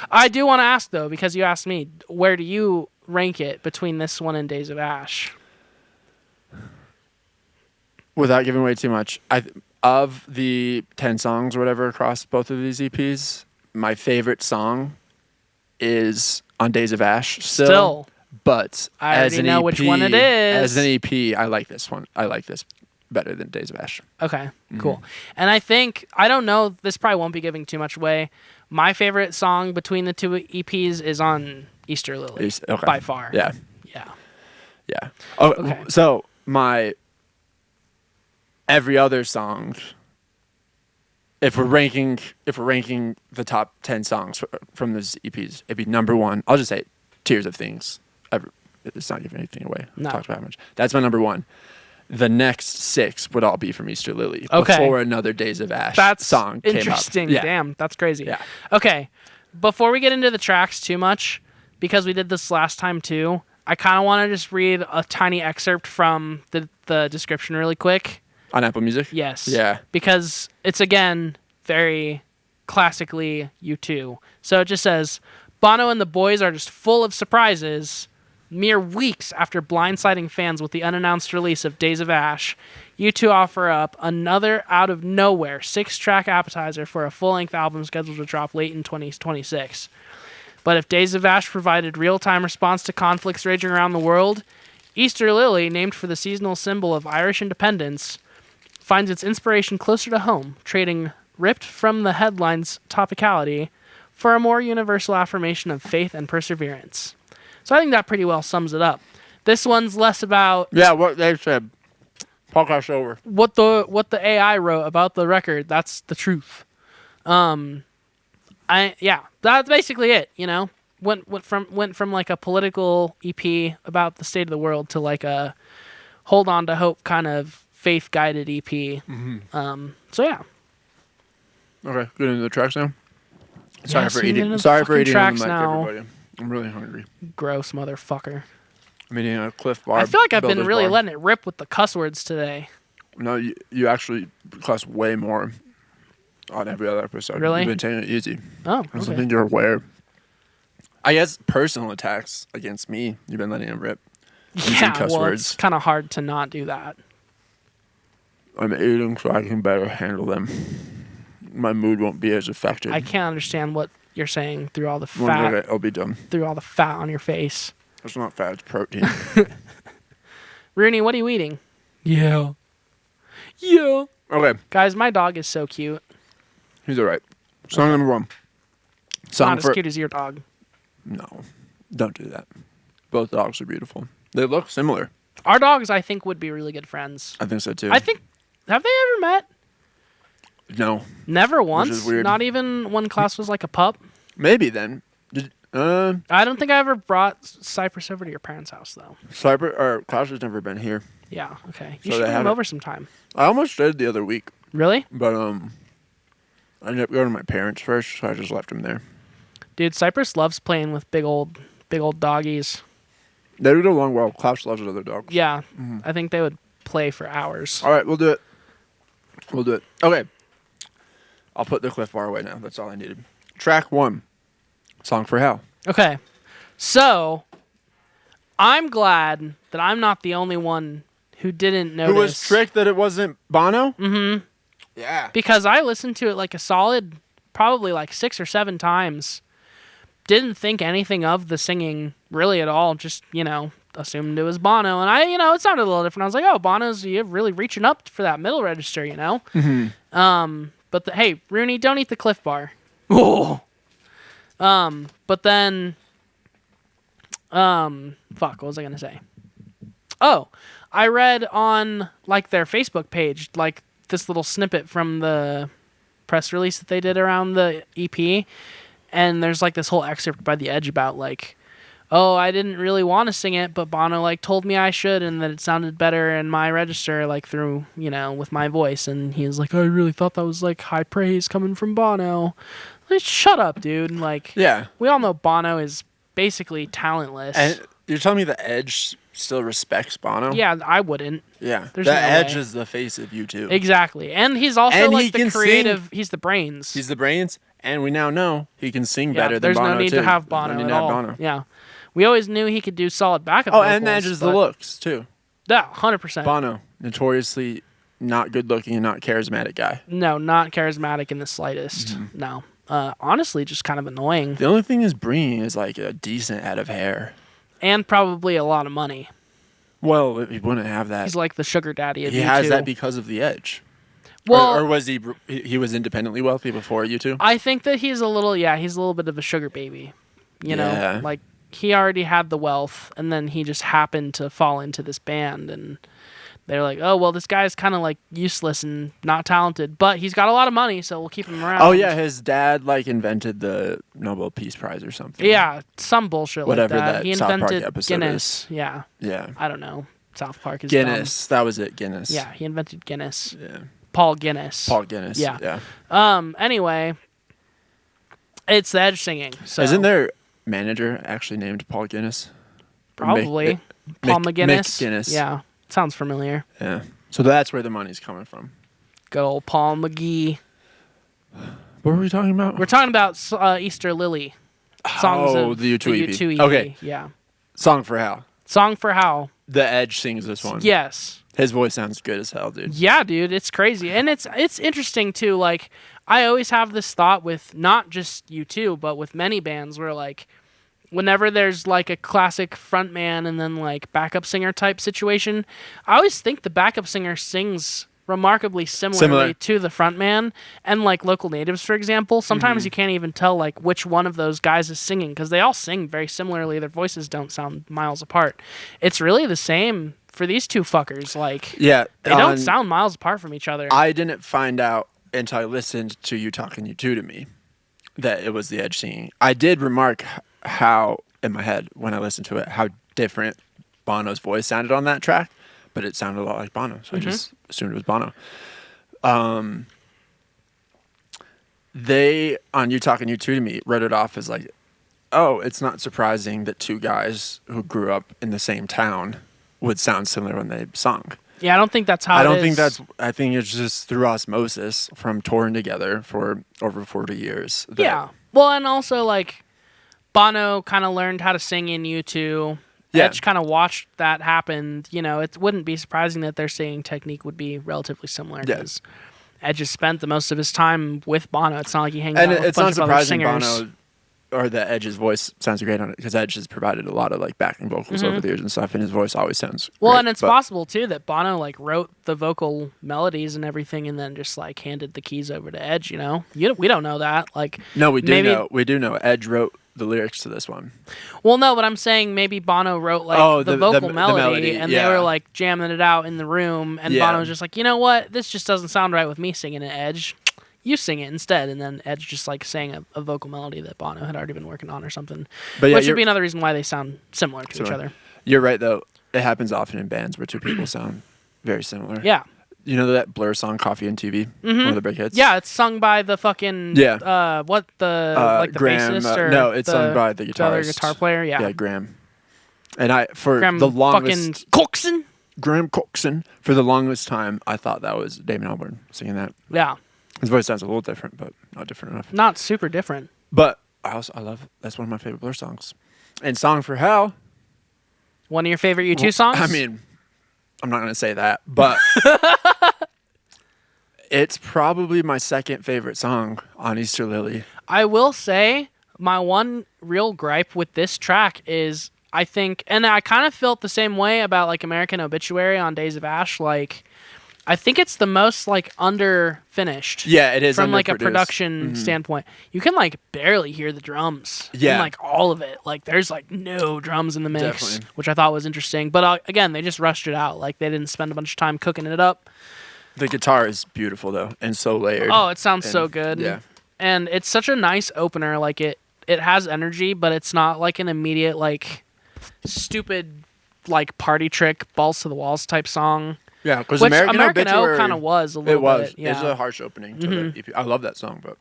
I do want to ask, though, because you asked me, where do you rank it between this one and Days of Ash? Without giving away too much, of the 10 songs or whatever across both of these EPs, my favorite song is on Days of Ash. Still. But I as already an know EP, which one it is. As an EP, I like this one. I like this better than Days of Ash. Okay, cool. And I think, I don't know, this probably won't be giving too much away. My favorite song between the 2 EPs is on Easter Lily, Okay. by far. Yeah. Yeah. Yeah. Oh, Okay. So my every other song, if we're ranking the top 10 songs from those EPs, it'd be number 1. I'll just say Tears of Things. It's not giving anything away. No. Talked about how much. That's my number 1. The next 6 would all be from Easter Lily. Okay. Before another Days of Ash That's song came up. interesting. Yeah. Damn, that's crazy. Yeah. Okay, before we get into the tracks too much, because we did this last time too, I kind of want to just read a tiny excerpt from the description really quick. On Apple Music? Yes. Yeah. Because it's, again, very classically U2. So it just says, Bono and the boys are just full of surprises. Mere weeks after blindsiding fans with the unannounced release of Days of Ash, U2 offer up another out-of-nowhere 6-track appetizer for a full-length album scheduled to drop late in 2026. But if Days of Ash provided real-time response to conflicts raging around the world, Easter Lily, named for the seasonal symbol of Irish independence, finds its inspiration closer to home, trading ripped from the headline's topicality for a more universal affirmation of faith and perseverance. So I think that pretty well sums it up. This one's less about what they said. Podcast over. what the AI wrote about the record. That's the truth. That's basically it. You know, went from like a political EP about the state of the world to like a hold on to hope kind of faith guided EP. Mm-hmm. So yeah. Okay, get into the tracks now. Yeah, Sorry for get eating. into the Sorry for fucking eating on tracks the mic, now. everybody. I'm really hungry. Gross motherfucker. I'm eating a Cliff Bar. I feel like I've been Builder's really bar. letting it rip with the cuss words today. No, you actually cuss way more on every other episode. Really? You've been taking it easy. Oh, I don't okay. think you're aware. I guess personal attacks against me, you've been letting it rip. Using Yeah, cuss well, words. it's kind of hard to not do that. I'm eating so I can better handle them. My mood won't be as affected. I can't understand what you're saying through all the One fat, minute, I'll be done. through all the fat on your face. It's not fat, it's protein. Rooney, what are you eating? Yeah. Yeah. Okay, Guys, my dog is so cute. he's alright. Song number 1. Song Not as for cute as your dog. No, don't do that. Both dogs are beautiful. They look similar. Our dogs, I think, would be really good friends. I think so too. I think, have they ever met? No, Never once. is weird. Not even when Klaus was like a pup. maybe then. I don't think I ever brought Cypress over to your parents' house though. Cyber or Klaus has never been here. Yeah. Okay. So You should they bring him haven't- over sometime. I almost did the other week, Really, but I ended up going to my parents first, so I just left him there. dude? Cypress loves playing with big old doggies. They would get along well. Klaus loves other dogs. Yeah. I think they would play for hours. All right, we'll do it. We'll do it. Okay. I'll put the Cliff Bar away now. That's all I needed. Track 1. Song for Hal. Okay. So, I'm glad that I'm not the only one who didn't notice. Who was tricked that it wasn't Bono? Mm-hmm. Yeah. Because I listened to it like a solid, probably like 6 or 7 times. Didn't think anything of the singing really at all. Just, assumed it was Bono. And it sounded a little different. I was like, oh, Bono's really reaching up for that middle register, Mm-hmm. But hey, Rooney, don't eat the Cliff Bar. Oh. But then, what was I gonna say? Oh, I read on like their Facebook page, like this little snippet from the press release that they did around the EP, and there's like this whole excerpt by The Edge about like, oh, I didn't really want to sing it, but Bono like told me I should, and that it sounded better in my register, like through with my voice, and he was like, I really thought that was like high praise coming from Bono. Like, shut up, dude. Like, Yeah. we all know Bono is basically talentless. And you're telling me the Edge still respects Bono? Yeah, I wouldn't. Yeah. There's the no Edge way. is the face of U2. Exactly. And he's also And like he the can creative. He's the brains. He's the brains, and we now know he can sing yeah, better than there's Bono no need too. to have There's Bono no need at to have all. Bono. Yeah. We always knew he could do solid backup Oh, vocals. and Edge is the but- looks too. Yeah, 100%. Bono, notoriously not good looking and not charismatic guy. No, not charismatic in the slightest. Mm-hmm. No. Honestly, just kind of annoying. The only thing he's bringing is like a decent head of hair. And probably a lot of money. Well, he wouldn't have that. He's like the sugar daddy of He U2. has that because of the Edge. Well, Or was he was independently wealthy before U2? I think that he's a little bit of a sugar baby. Yeah. Like he already had the wealth and then he just happened to fall into this band and they're like, oh, well, this guy's kind of like useless and not talented, but he's got a lot of money, so we'll keep him around. Oh yeah, his dad like invented the Nobel Peace Prize or something. Yeah, some bullshit Whatever like that. that He South Park invented episode Guinness. is. Yeah. Yeah. I don't know. South Park is Guinness. That was it. Guinness. dumb. Yeah, he invented Guinness. Yeah. Paul Guinness. Paul Guinness. Yeah. Yeah. Anyway, it's the Edge singing. So Isn't their manager actually named Paul Guinness? Or probably Paul Mick McGuinness? Guinness. Yeah, sounds familiar. Yeah. So that's where the money's coming from. Good old Paul McGee. What were we talking about? We're talking about Easter Lily. Songs of the U2 EP. U2 EP. Okay. Yeah. Song for Hal. Song for Hal. The Edge sings this one. Yes. His voice sounds good as hell, dude. Yeah, dude, it's crazy. And it's interesting too. Like, I always have this thought with not just U2, but with many bands where like whenever there's like a classic frontman and then like backup singer type situation, I always think the backup singer sings remarkably similarly to the frontman. And like Local Natives, for example, sometimes you can't even tell like which one of those guys is singing because they all sing very similarly. Their voices don't sound miles apart. It's really the same for these two fuckers. Like, Yeah. they don't sound miles apart from each other. I didn't find out until I listened to You Talking You Two to Me that it was the Edge singing. I did remark how, in my head, when I listened to it, how different Bono's voice sounded on that track, but it sounded a lot like Bono, so I just assumed it was Bono. They, on You Talking You Two to Me, wrote it off as like, oh, it's not surprising that two guys who grew up in the same town would sound similar when they sung. Yeah, I don't think that's how I it don't is. think that's. I think it's just through osmosis from touring together for over 40 years. Yeah. Well, and also, like, Bono kind of learned how to sing in U2. Yeah. Edge kind of watched that happen. You know, it wouldn't be surprising that their singing technique would be relatively similar Yeah. because Edge has spent the most of his time with Bono. It's not like he hangs And out with it's a bunch not of other surprising singers. Bono or that Edge's voice sounds great on it because Edge has provided a lot of like backing vocals over the years and stuff, and his voice always sounds Well, great, and it's but- possible too that Bono like wrote the vocal melodies and everything, and then just like handed the keys over to Edge. You know, we don't know that. Like, No, we do maybe- know. We do know. Edge wrote the lyrics to this one. well, no, but I'm saying maybe Bono wrote like Oh, the the vocal melody, melody, and yeah. they were like jamming it out in the room, and Yeah. Bono was just like, you know what, this just doesn't sound right with me singing it, Edge. You sing it instead, and then Edge just like sang a vocal melody that Bono had already been working on or something. But yeah, Which would you're- be another reason why they sound similar to each other. You're right though. It happens often in bands where two people sound very similar. Yeah. You know that Blur song "Coffee and TV"? One of the big hits. Yeah, it's sung by the fucking what the like the Graham, bassist or no, it's sung by the other guitarist. guitar player. Yeah, Yeah, Graham. And I for Graham the longest fucking Coxon. Graham Coxon for the longest time I thought that was Damon Albarn singing that. Yeah, His voice sounds a little different, but not different enough. not super different. But I love that's one of my favorite Blur songs. And "Song for Hal." One of your favorite U2 songs? I mean, I'm not gonna say that, but it's probably my second favorite song on Easter Lily. I will say my one real gripe with this track is I think, and I kind of felt the same way about like American Obituary on Days of Ash. Like, I think it's the most like under finished. Yeah, it is from like a underproduced. production standpoint. You can like barely hear the drums. Yeah. in, like all of it. Like there's like no drums in the mix, Definitely. which I thought was interesting. But again, they just rushed it out. Like they didn't spend a bunch of time cooking it up. The guitar is beautiful though, and so layered. Oh, it sounds And- so good. Yeah. And it's such a nice opener. Like it has energy, but it's not like an immediate like stupid like party trick balls to the walls type song. Yeah, because Which American O Obituary kind of was a little It was. bit. Yeah. It's a harsh opening to the EP. I love that song, but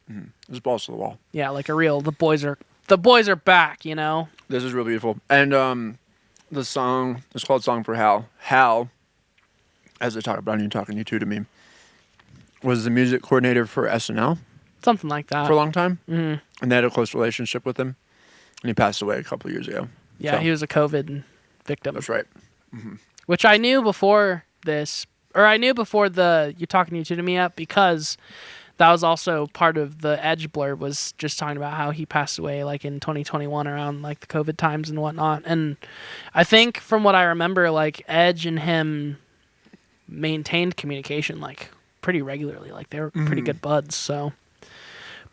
it was balls to the wall. Yeah, like a real the boys are back, you know? This is real beautiful. And the song is called "Song for Hal." Hal, as I talk about you talking you two to me, was the music coordinator for SNL Something like that. for a long time, and they had a close relationship with him. And he passed away a couple of years ago. Yeah, So, he was a COVID victim. That's right. Which I knew before this, or I knew before the You Talking You Two to Me up, because that was also part of the Edge blurb, was just talking about how he passed away like in 2021 around like the COVID times and whatnot. And I think from what I remember, like Edge and him maintained communication like pretty regularly. Like they were pretty good buds. So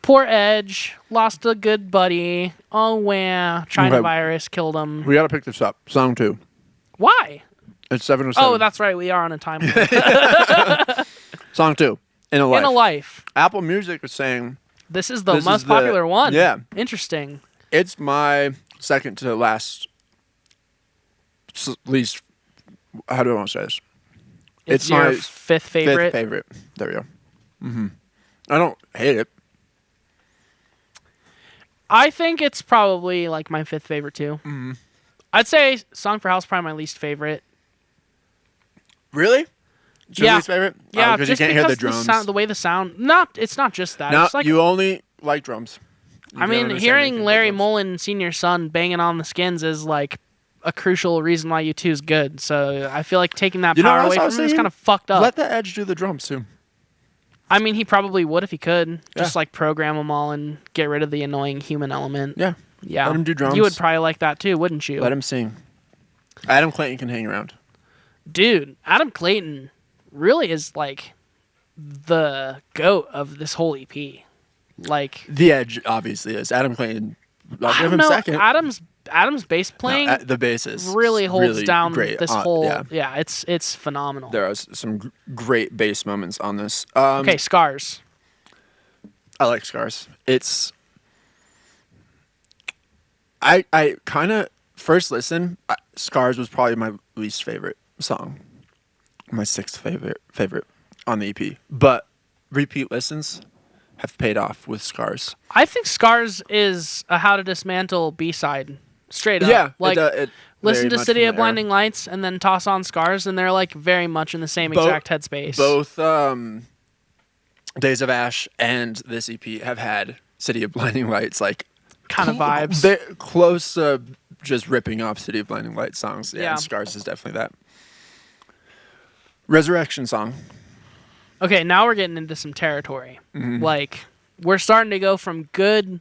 poor Edge lost a good buddy. Oh wow, China Okay. virus killed him. We got to pick this up. Song 2. Why? It's 7:07. Oh, that's right. We are on a timeline. Song 2. In a Life. In a Life. Apple Music is saying This is the This most is the- popular one. yeah. Interesting. it's my second to last least. How do I want to say this? It's my your fifth favorite. Fifth favorite. There we go. I don't hate it. I think it's probably like my fifth favorite too. I'd say Song for House probably my least favorite. Really? It's your Yeah. least favorite? Yeah, because you just can't hear the because drums. sound, the way the sound. It's not just that. No, It's like you only like drums. You I don't mean, understand hearing anything about Larry drums. Mullen Senior's son banging on the skins is like a crucial reason why U2 is good. So I feel like taking that You know power what away else I from was him is thinking? kind of fucked up. Let the Edge do the drums too. I mean, he probably would if he could. Yeah. Just like program them all and get rid of the annoying human element. Yeah. Yeah. Let him do drums. You would probably like that too, wouldn't you? Let him sing. Adam Clayton can hang around. Dude, Adam Clayton really is like the goat of this whole EP. Like, The Edge obviously is. Adam Clayton. I'll I give don't him know. second. Adam's bass playing the bass really holds down great. this whole. Yeah. Yeah, it's phenomenal. There are some great bass moments on this. Okay, Scars. I like Scars. It's. I kind of first listen. Scars was probably my least favorite song. My sixth favorite on the EP. But repeat listens have paid off with Scars. I think Scars is a How to Dismantle B-side. Straight up. Yeah, Like, it listen very to much City from of the era. Blinding Lights and then toss on Scars, and they're like very much in the same exact headspace. Both Days of Ash and this EP have had City of Blinding Lights like kind of vibes. They're close to just ripping off City of Blinding Lights songs. Yeah, Yeah. and Scars is definitely that. Resurrection song. Okay, now we're getting into some territory. Mm-hmm. Like, we're starting to go from good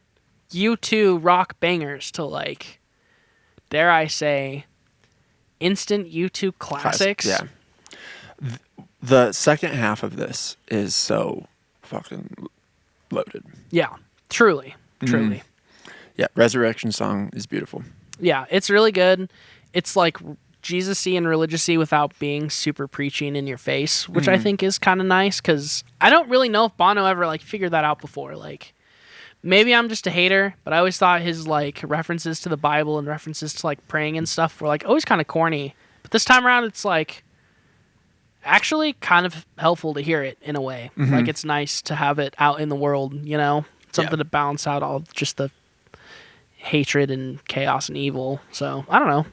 U2 rock bangers to, like, dare I say, instant U2 classics. Yeah. The second half of this is so fucking loaded. Yeah, truly. Truly. Yeah, Resurrection song is beautiful. Yeah, it's really good. It's like Jesus-y and religious-y without being super preaching in your face, which I think is kind of nice because I don't really know if Bono ever like figured that out before. Like, maybe I'm just a hater, but I always thought his like references to the Bible and references to like praying and stuff were like always kind of corny. But this time around, it's like actually kind of helpful to hear it in a way. Like, it's nice to have it out in the world, you know, something to balance out all just the hatred and chaos and evil. So I don't know.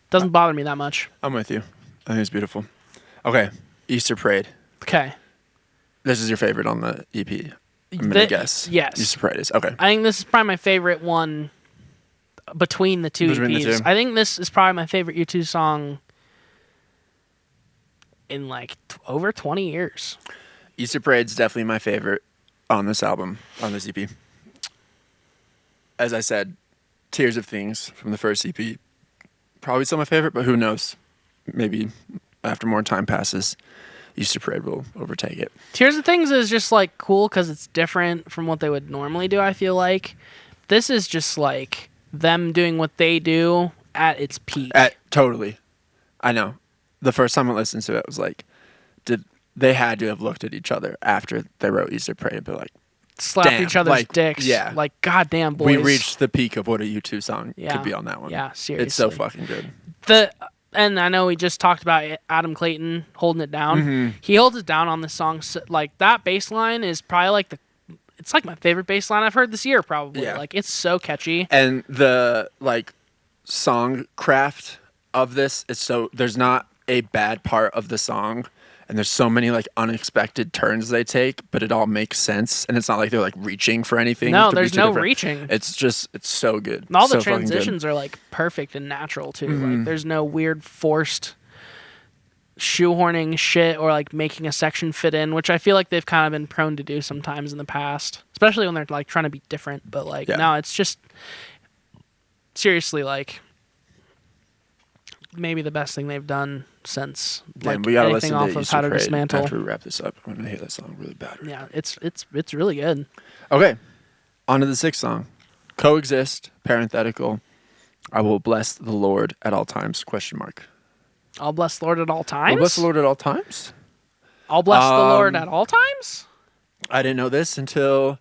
Doesn't bother me that much. I'm with you. I think it's beautiful. Okay, Easter Parade. Okay. This is your favorite on the EP. I'm gonna guess. Yes. Easter Parade is okay. I think this is probably my favorite one between the two Between the EPs. two. I think this is probably my favorite U2 song in like over 20 years. Easter Parade's definitely my favorite on this album, on this EP. As I said, Tears of Things from the first EP, probably still my favorite, but who knows? Maybe after more time passes, Easter Parade will overtake it. Tears of Things is just like cool because it's different from what they would normally do, I feel like. This is just like them doing what they do at its peak. Totally. I know. The first time I listened to it, I was like, they had to have looked at each other after they wrote Easter Parade and be like, Slapped damn, each other's like, dicks. yeah. Like, goddamn, boys. we reached the peak of what a U2 song Yeah. could be on that one. Yeah, seriously. It's so fucking good. And I know we just talked about Adam Clayton holding it down. He holds it down on this song. So, like, that bass line is probably like it's like my favorite bass line I've heard this year, probably. Yeah. Like, it's so catchy. And the like song craft of this is so there's not a bad part of the song, and there's so many like unexpected turns they take, but it all makes sense, and it's not like they're like reaching for anything. No, to there's reach a no different- reaching. It's so good. And all the So fucking good. transitions are like perfect and natural too. Like, there's no weird forced shoehorning shit or like making a section fit in, which I feel like they've kind of been prone to do sometimes in the past, especially when they're like trying to be different. But like, Yeah. no, it's just seriously like maybe the best thing they've done since Damn, like we gotta anything listen off to of Easter How to Parade Dismantle. after we wrap this up. I'm gonna hate that song really bad. Yeah, it's really good. Okay, on to the sixth song. Coexist, parenthetical. I will bless the Lord at all times, question mark. I'll bless the Lord at all I'll times. bless the Lord at all times? I'll bless the Lord at all times. I didn't know this until...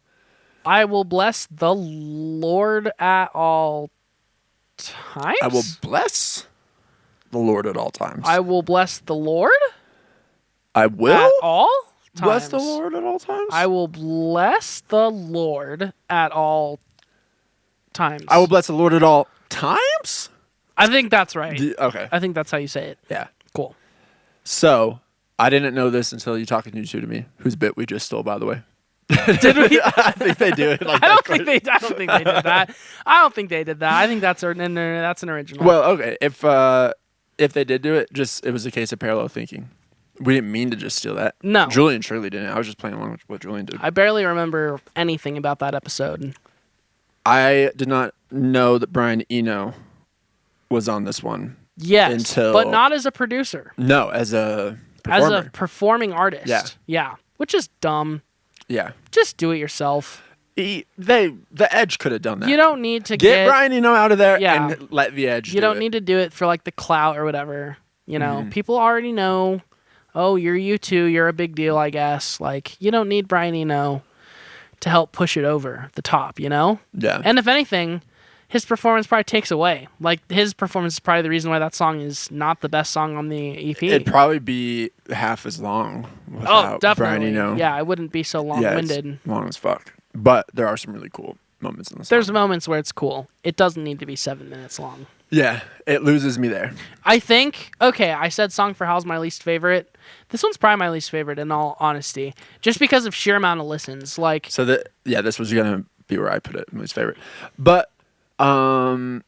I will bless the Lord at all times. I will bless the Lord at all times. I will bless the Lord I will at all times. bless the Lord at all times? I will bless the Lord at all times. I will bless the Lord at all times? I think that's right. Okay. I think that's how you say it. Yeah. Cool. So, I didn't know this until you talking you two to me. Whose bit we just stole, by the way. Did we? I think they do it. Like I don't think they did that. I don't think they did that. I think that's an original. Well, okay. If they did do it, it was a case of parallel thinking. We didn't mean to just steal that. No. Julian surely didn't. I was just playing along with what Julian did. I barely remember anything about that episode. I did not know that Brian Eno was on this one. Yes, but not as a producer. No, as a performer. As a performing artist. Yeah. Yeah. Which is dumb. Yeah. Just do it yourself. The Edge could have done that. You don't need to get Brian Eno out of there Yeah. and let the Edge. You don't need to do it for like the clout or whatever. You know, people already know. Oh, you're U2. You're a big deal, I guess. Like, you don't need Brian Eno to help push it over the top. You know. Yeah. And if anything, his performance probably takes away. Like, his performance is probably the reason why that song is not the best song on the EP. It'd probably be half as long without definitely. Brian Eno. Yeah, it wouldn't be so long-winded. Yeah, it's long as fuck. But there are some really cool moments in the song. There's moments where it's cool. It doesn't need to be 7 minutes long. Yeah, it loses me there. I think, okay, I said Song for Hell's my least favorite. This one's probably my least favorite in all honesty. Just because of sheer amount of listens. Like, So this was going to be where I put it, my least favorite. But I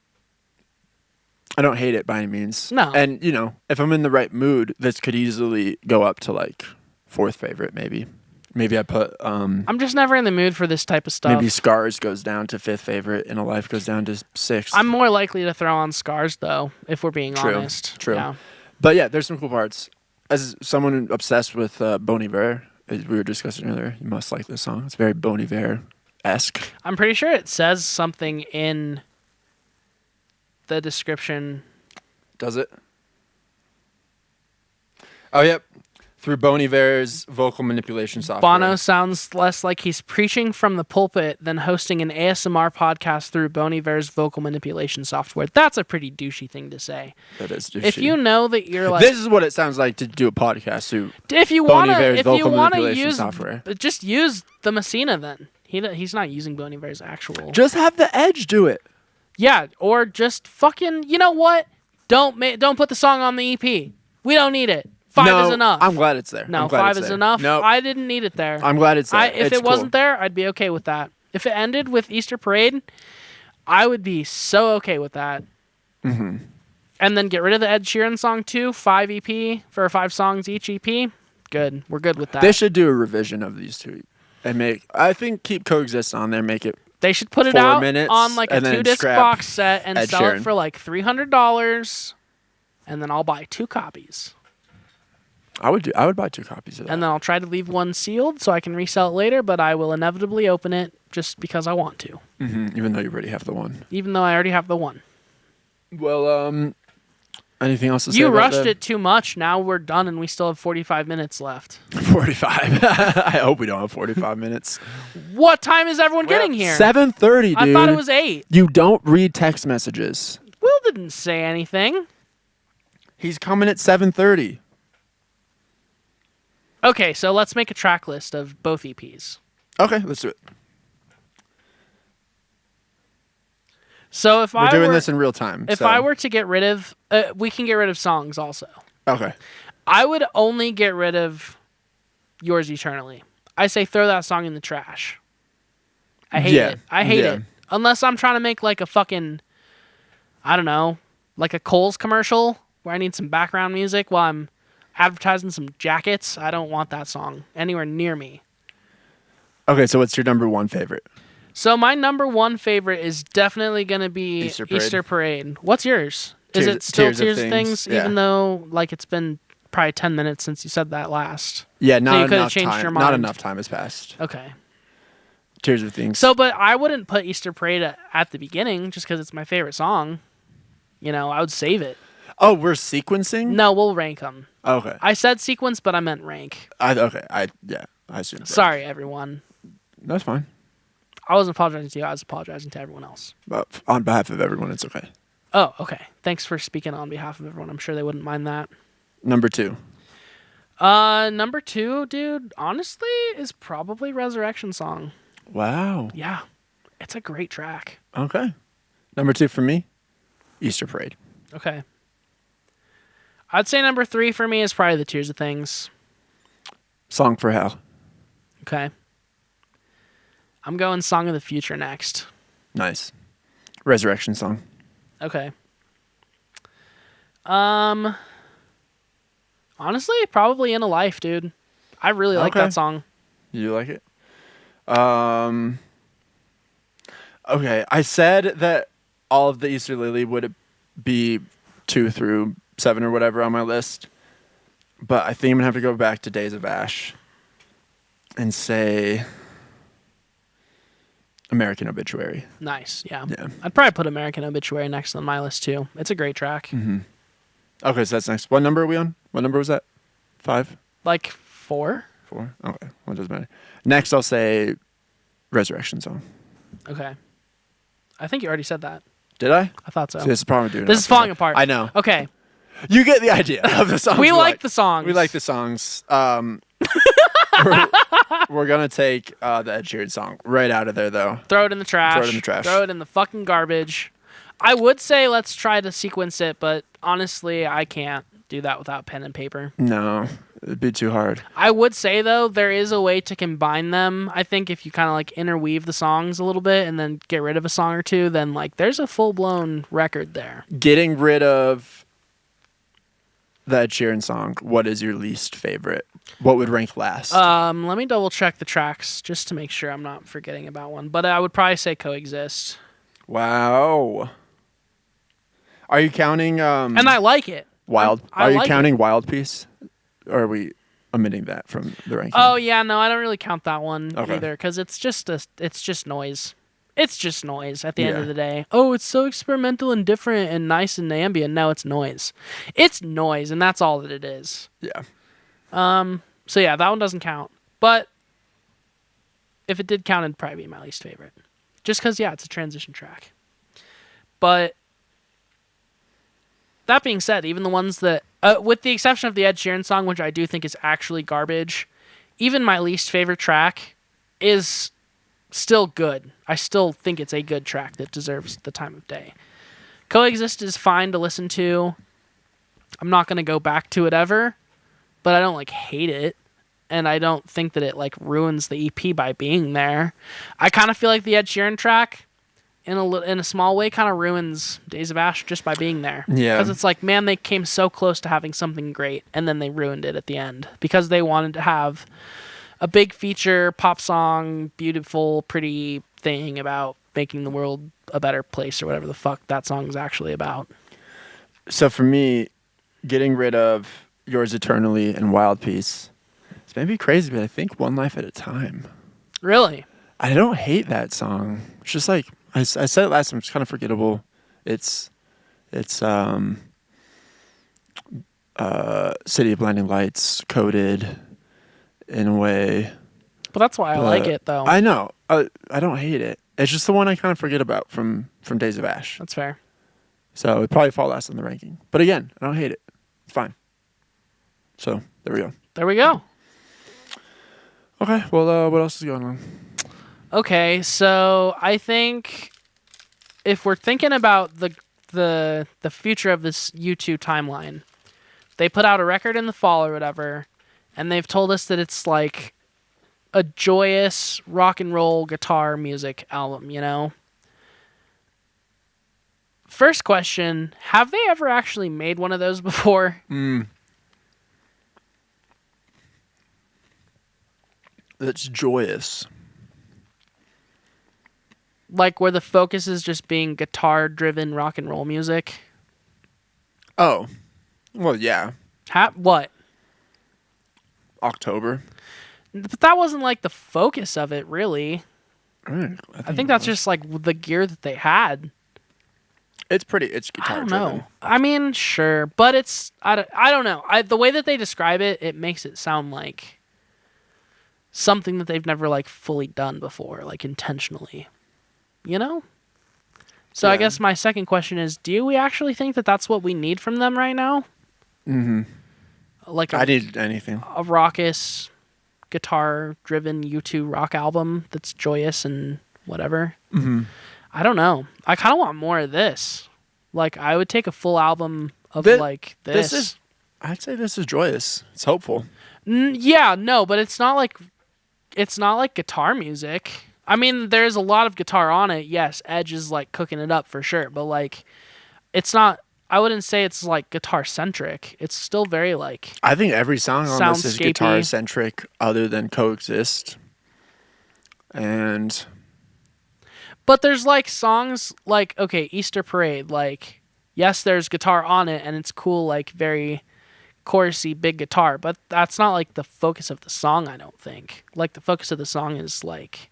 don't hate it by any means. No. And, if I'm in the right mood, this could easily go up to like fourth favorite maybe. Maybe I put I'm just never in the mood for this type of stuff. maybe Scars goes down to fifth favorite and A Life goes down to sixth. I'm more likely to throw on Scars, though, if we're being True, honest. true. Yeah. But yeah, there's some cool parts. As someone obsessed with Bon Iver, as we were discussing earlier, you must like this song. It's very Bon Iver-esque. I'm pretty sure it says something in the description. Does it? Oh, yep. Through Bon Iver's vocal manipulation software. Bono sounds less like he's preaching from the pulpit than hosting an ASMR podcast through Bon Iver's vocal manipulation software. That's a pretty douchey thing to say. That is douchey. If you know that you're like, this is what it sounds like to do a podcast through if you Bon want Iver's to vocal manipulation software. just use the Messina then. He's not using Bon Iver's actual. Just have the Edge do it. Yeah, or just fucking. You know what? Don't put the song on the EP. We don't need it. 5 is enough. I'm glad it's there. No, I'm glad 5 it's is there. enough. Nope. I didn't need it there. I'm glad it's there. If it's it wasn't cool. there, I'd be okay with that. If it ended with Easter Parade, I would be so okay with that. Mm-hmm. And then get rid of the Ed Sheeran song too. 5 EP for 5 songs each EP. Good. We're good with that. They should do a revision of these two and keep Coexist on there. Make it. They should put it 4 out minutes, on like a and then 2-disc scrap box set and Ed sell Sheeran. it for like $300, and then I'll buy 2 copies. I would buy 2 copies of that. And then I'll try to leave one sealed so I can resell it later, but I will inevitably open it just because I want to. Mm-hmm, even though you already have the one. Even though I already have the one. Well, anything else to say You about rushed that? it too much. Now we're done and we still have 45 minutes left. 45. I hope we don't have 45 minutes. What time is everyone getting here? 7:30, dude. I thought it was 8. You don't read text messages. Will didn't say anything. He's coming at 7:30. Okay, so let's make a track list of both EPs. Okay, let's do it. So if We're doing this in real time. If so. I were to get rid of, we can get rid of songs also. Okay. I would only get rid of Yours Eternally. I say throw that song in the trash. I hate it. I hate it. Unless I'm trying to make like a fucking, I don't know, like a Kohl's commercial where I need some background music while I'm advertising some jackets. I don't want that song anywhere near me. Okay, so what's your number 1 favorite? So my number 1 favorite is definitely going to be Easter Parade. What's yours? Is it still Tears of Things? Yeah. Even though like it's been probably 10 minutes since you said that last. Yeah, So not you could've enough changed time. your Not mind. enough time has passed. Okay. Tears of Things. So, but I wouldn't put Easter Parade at the beginning just because it's my favorite song. You know, I would save it. Oh, we're sequencing? No, we'll rank them. Okay. I said sequence, but I meant rank. I assumed. Sorry, everyone. That's fine. I wasn't apologizing to you. I was apologizing to everyone else. But on behalf of everyone, it's okay. Oh, okay. Thanks for speaking on behalf of everyone. I'm sure they wouldn't mind that. Number 2. Number 2, dude, honestly, is probably Resurrection Song. Wow. Yeah. It's a great track. Okay. Number 2 for me, Easter Parade. Okay. I'd say number 3 for me is probably the Tears of Things. Song for Hell. Okay. I'm going Song of the Future next. Nice. Resurrection song. Okay. Honestly, probably In a Life, dude. I really like Okay. that song. You like it? Okay. I said that all of the Easter Lily would be 2 through 7 or whatever on my list. But I think I'm going to have to go back to Days of Ash and say American Obituary. Nice, yeah. Yeah. I'd probably put American Obituary next on my list, too. It's a great track. Mm-hmm. Okay, so that's next. What number are we on? What number was that? 5? Like 4? 4? Okay, well, it doesn't matter. Next, I'll say Resurrection song. Okay. I think you already said that. Did I? I thought so. See, this is the problem with doing This it. is falling apart. I know. Okay. You get the idea of the songs. We like the songs. We like the songs. We're going to take the Ed Sheeran song right out of there, though. Throw it in the trash. Throw it in the trash. Throw it in the fucking garbage. I would say let's try to sequence it, but honestly, I can't do that without pen and paper. No, it'd be too hard. I would say, though, there is a way to combine them. I think if you kind of like interweave the songs a little bit and then get rid of a song or two, then like there's a full-blown record there. Getting rid of the Ed Sheeran song, what is your least favorite? What would rank last? Let me double check the tracks just to make sure I'm not forgetting about one. But I would probably say Coexist. Wow. Are you counting And I like it. Wild? I Are you like counting Wild Piece? Or are we omitting that from the ranking? Oh yeah, no, I don't really count that one Okay. either because it's just noise. It's just noise at the end Yeah. of the day. Oh, it's so experimental and different and nice and ambient. No, it's noise. It's noise, and that's all that it is. Yeah. So yeah, that one doesn't count. But if it did count, it'd probably be my least favorite. Just because, yeah, it's a transition track. But that being said, even the ones that, with the exception of the Ed Sheeran song, which I do think is actually garbage, even my least favorite track is still good. I still think it's a good track that deserves the time of day. Coexist is fine to listen to. I'm not going to go back to it ever, but I don't like hate it. And I don't think that it like ruins the EP by being there. I kind of feel like the Ed Sheeran track in a small way kind of ruins Days of Ash just by being there. Yeah. Because it's like, man, they came so close to having something great and then they ruined it at the end because they wanted to have a big feature, pop song, beautiful, pretty thing about making the world a better place or whatever the fuck that song's actually about. So for me, getting rid of Yours Eternally and Wild Piece, it's maybe crazy, but I think One Life at a Time. Really? I don't hate that song. It's just like, I said it last time, it's kind of forgettable. It's City of Blinding Lights, coded in a way. But that's why I like it, though. I know. I don't hate it. It's just the one I kind of forget about from Days of Ash. That's fair. So it'd probably fall last in the ranking. But again, I don't hate it. It's fine. So there we go. There we go. Okay. Well, what else is going on? Okay, so I think if we're thinking about the future of this U2 timeline, they put out a record in the fall or whatever, and they've told us that it's like a joyous rock and roll guitar music album, you know? First question, have they ever actually made one of those before? It's joyous. Like where the focus is just being guitar-driven rock and roll music? Oh. Well, yeah. What? October. But that wasn't like the focus of it, really. I think that's just like the gear that they had. It's I guitar don't driven. know. I mean, sure, but it's I don't know. The way that they describe it, it makes it sound like something that they've never like fully done before, like intentionally. You know? So I Yeah. guess my second question is, do we actually think that that's what we need from them right now? Mm-hmm. Like I need anything. a raucous, guitar-driven U2 rock album that's joyous and whatever. Mm-hmm. I don't know. I kind of want more of this. Like, I would take a full album of like this. I'd say this is joyous. It's hopeful. Yeah, no, but it's not like guitar music. I mean, there's a lot of guitar on it. Yes, Edge is like cooking it up for sure, but like it's not. I wouldn't say it's like guitar centric. It's still very like. I think every song on this is Soundscapey. guitar centric, other than Coexist. And But there's like songs like okay, Easter Parade. Like yes, there's guitar on it, and it's cool, like very chorusy, big guitar. But that's not like the focus of the song. I don't think. Like the focus of the song is like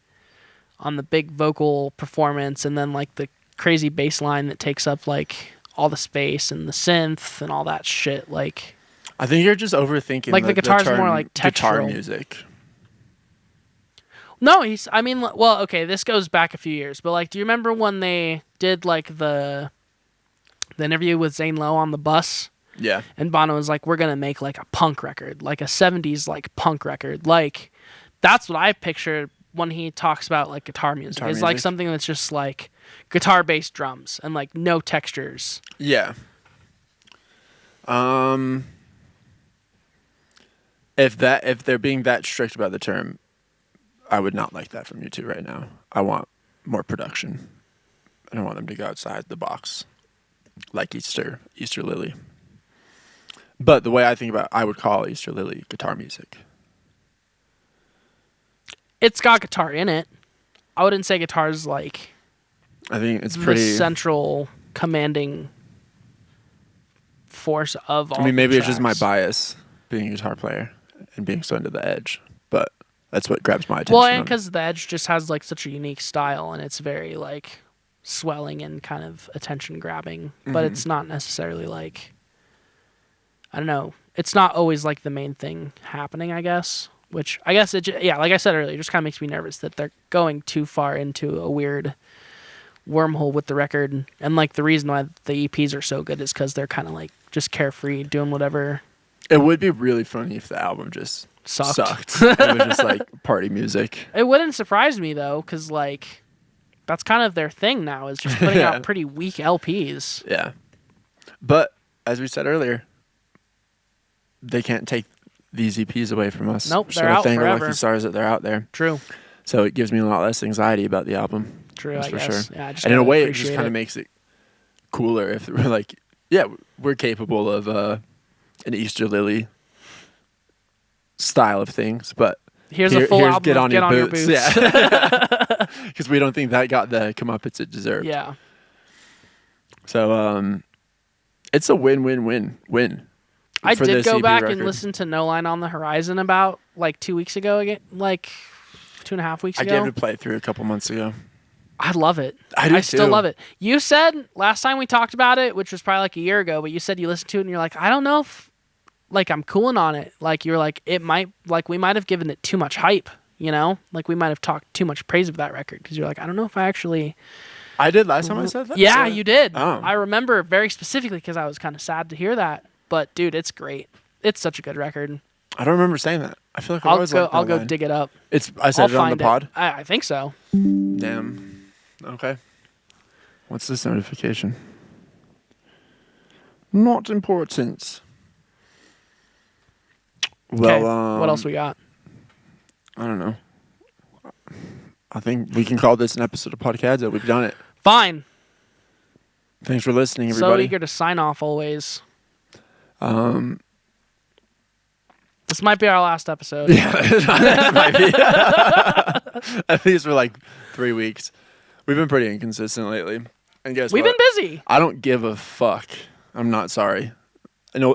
on the big vocal performance, and then like the crazy bass line that takes up like all the space and the synth and all that shit. Like I think you're just overthinking. Like the guitar's term more like guitar textural. music. no, I mean, well, okay, this goes back a few years, but like, do you remember when they did like the interview with Zane Lowe on the bus? Yeah. And Bono was like, we're going to make like a punk record, like a 70s like punk record. Like that's what I pictured when he talks about like guitar music. Guitar It's like music. something that's just like guitar based drums and like no textures. Yeah. If they're being that strict about the term, I would not like that from U2 right now. I want more production. I don't want them to go outside the box like Easter Lily. But the way I think about it, I would call Easter Lily guitar music. It's got guitar in it. I wouldn't say guitar is like I think it's the pretty. central commanding force of all. I mean, maybe the it's just my tracks. bias being a guitar player and being so into the Edge, but that's what grabs my attention. Well, and on it. because the Edge just has like such a unique style, and it's very like swelling and kind of attention grabbing, but it's not necessarily like, I don't know. It's not always like the main thing happening, I guess. Which I guess yeah, like I said earlier, it just kind of makes me nervous that they're going too far into a weird wormhole with the record. And like the reason why the EPs are so good is because they're kind of like just carefree, doing whatever. It would be really funny if the album just Sucked. it was just like party music. It wouldn't surprise me though, because like that's kind of their thing now, is just putting Yeah. out pretty weak LPs. Yeah. But as we said earlier, they can't take these EPs away from us. Nope, So they're out thank our forever. lucky stars that they're out there. True. So it gives me a lot less anxiety about the album. True, That's I for guess. sure. Yeah, I just And in a gotta way, it just appreciate kind of makes it cooler if we're like, yeah, we're capable of an Easter Lily style of things, but Here's a full album Get of on, Get your, on Your boots. Boots. Yeah. Because we don't think that got the comeuppance it deserved. Yeah. So it's a win-win-win-win. I for did this go EP back record. and listen to No Line on the Horizon about like 2 weeks ago again, like 2.5 weeks I ago. gave it a playthrough a couple months ago. I love it. I do still too. love it. You said last time we talked about it, which was probably like a year ago, but you said you listened to it and you're like, I don't know if like I'm cooling on it. Like you're like, it might, like we might have given it too much hype, you know? Like we might have talked too much praise of that record, because you're like, I don't know if I actually. I did last time I said that? Yeah, So- you did. Oh. I remember very specifically because I was kind of sad to hear that. But dude, it's great. It's such a good record. I don't remember saying that. I feel like I I'll always go. liked I'll No go Line. dig it up. I said I'll it on find the pod? I think so. Damn. Okay. What's this notification? Not important. Okay. Well, What else we got? I don't know. I think we can call this an episode of Podcadzo. We've done it. Fine. Thanks for listening, So everybody. eager to sign off always. This might be our last episode. Yeah, it might be. At least for like 3 weeks. We've been pretty inconsistent lately. And guess We've what? been busy. I don't give a fuck. I'm not sorry. An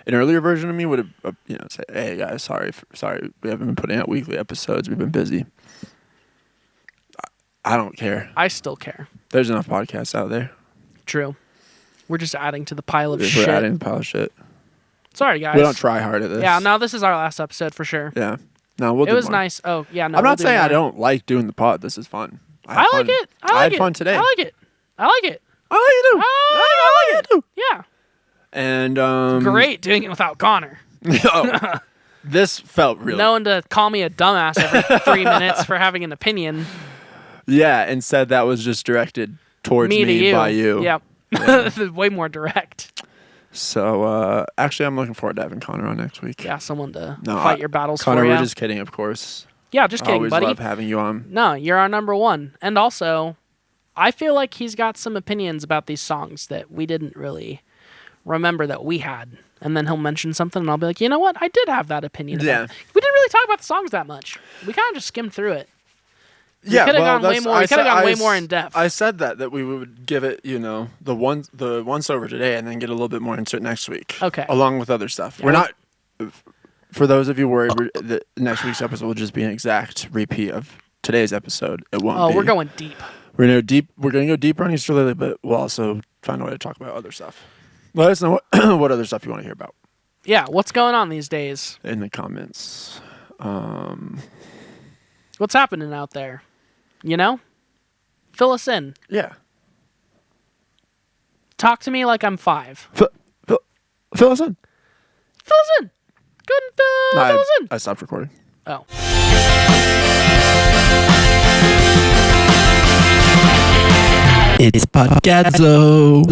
earlier version of me would have, said, "Hey guys, sorry, we haven't been putting out weekly episodes. We've been busy." I don't care. I still care. There's enough podcasts out there. True. We're just adding to the pile of We're shit. adding a pile of shit. Sorry, guys. We don't try hard at this. Yeah, no, this is our last episode for sure. Yeah. No, we'll It do was more. nice. Oh, yeah, no. I'm we'll not do saying I more. don't like doing the pod. This is fun. I like it. I had fun today. I like it. I like it. I like it too. I like it. too. Yeah. And Great doing it without Connor. oh, this felt really. No one to call me a dumbass every 3 minutes for having an opinion. Yeah, and said that was just directed towards Me to you. by you. Yep. Way more direct. So actually, I'm looking forward to having Connor on next week. Yeah, someone to No, fight your battles Connor, for you. we're just kidding, of course. Yeah, just I kidding, always buddy. love having you on. No, you're our number one. And also, I feel like he's got some opinions about these songs that we didn't really remember that we had. And then he'll mention something, and I'll be like, you know what? I did have that opinion. Yeah. We didn't really talk about the songs that much. We kind of just skimmed through it. Yeah, could have well, gone way more. We could have gone way more in depth. I said that we would give it, the once over today, and then get a little bit more into it next week. Okay. Along with other stuff. Yeah, We're not. For those of you worried, the next week's episode will just be an exact repeat of today's episode. It won't. Oh, be. we're going deep. We're gonna deep. We're gonna go deeper on Easter Lily, but we'll also find a way to talk about other stuff. Let us know what other stuff you want to hear about Yeah, what's going on these days? in the comments. What's happening out there? Fill us in. Yeah. Talk to me like I'm 5. Fill us in. Fill us in. Couldn't fill us in. I stopped recording. Oh. It's podcadzo.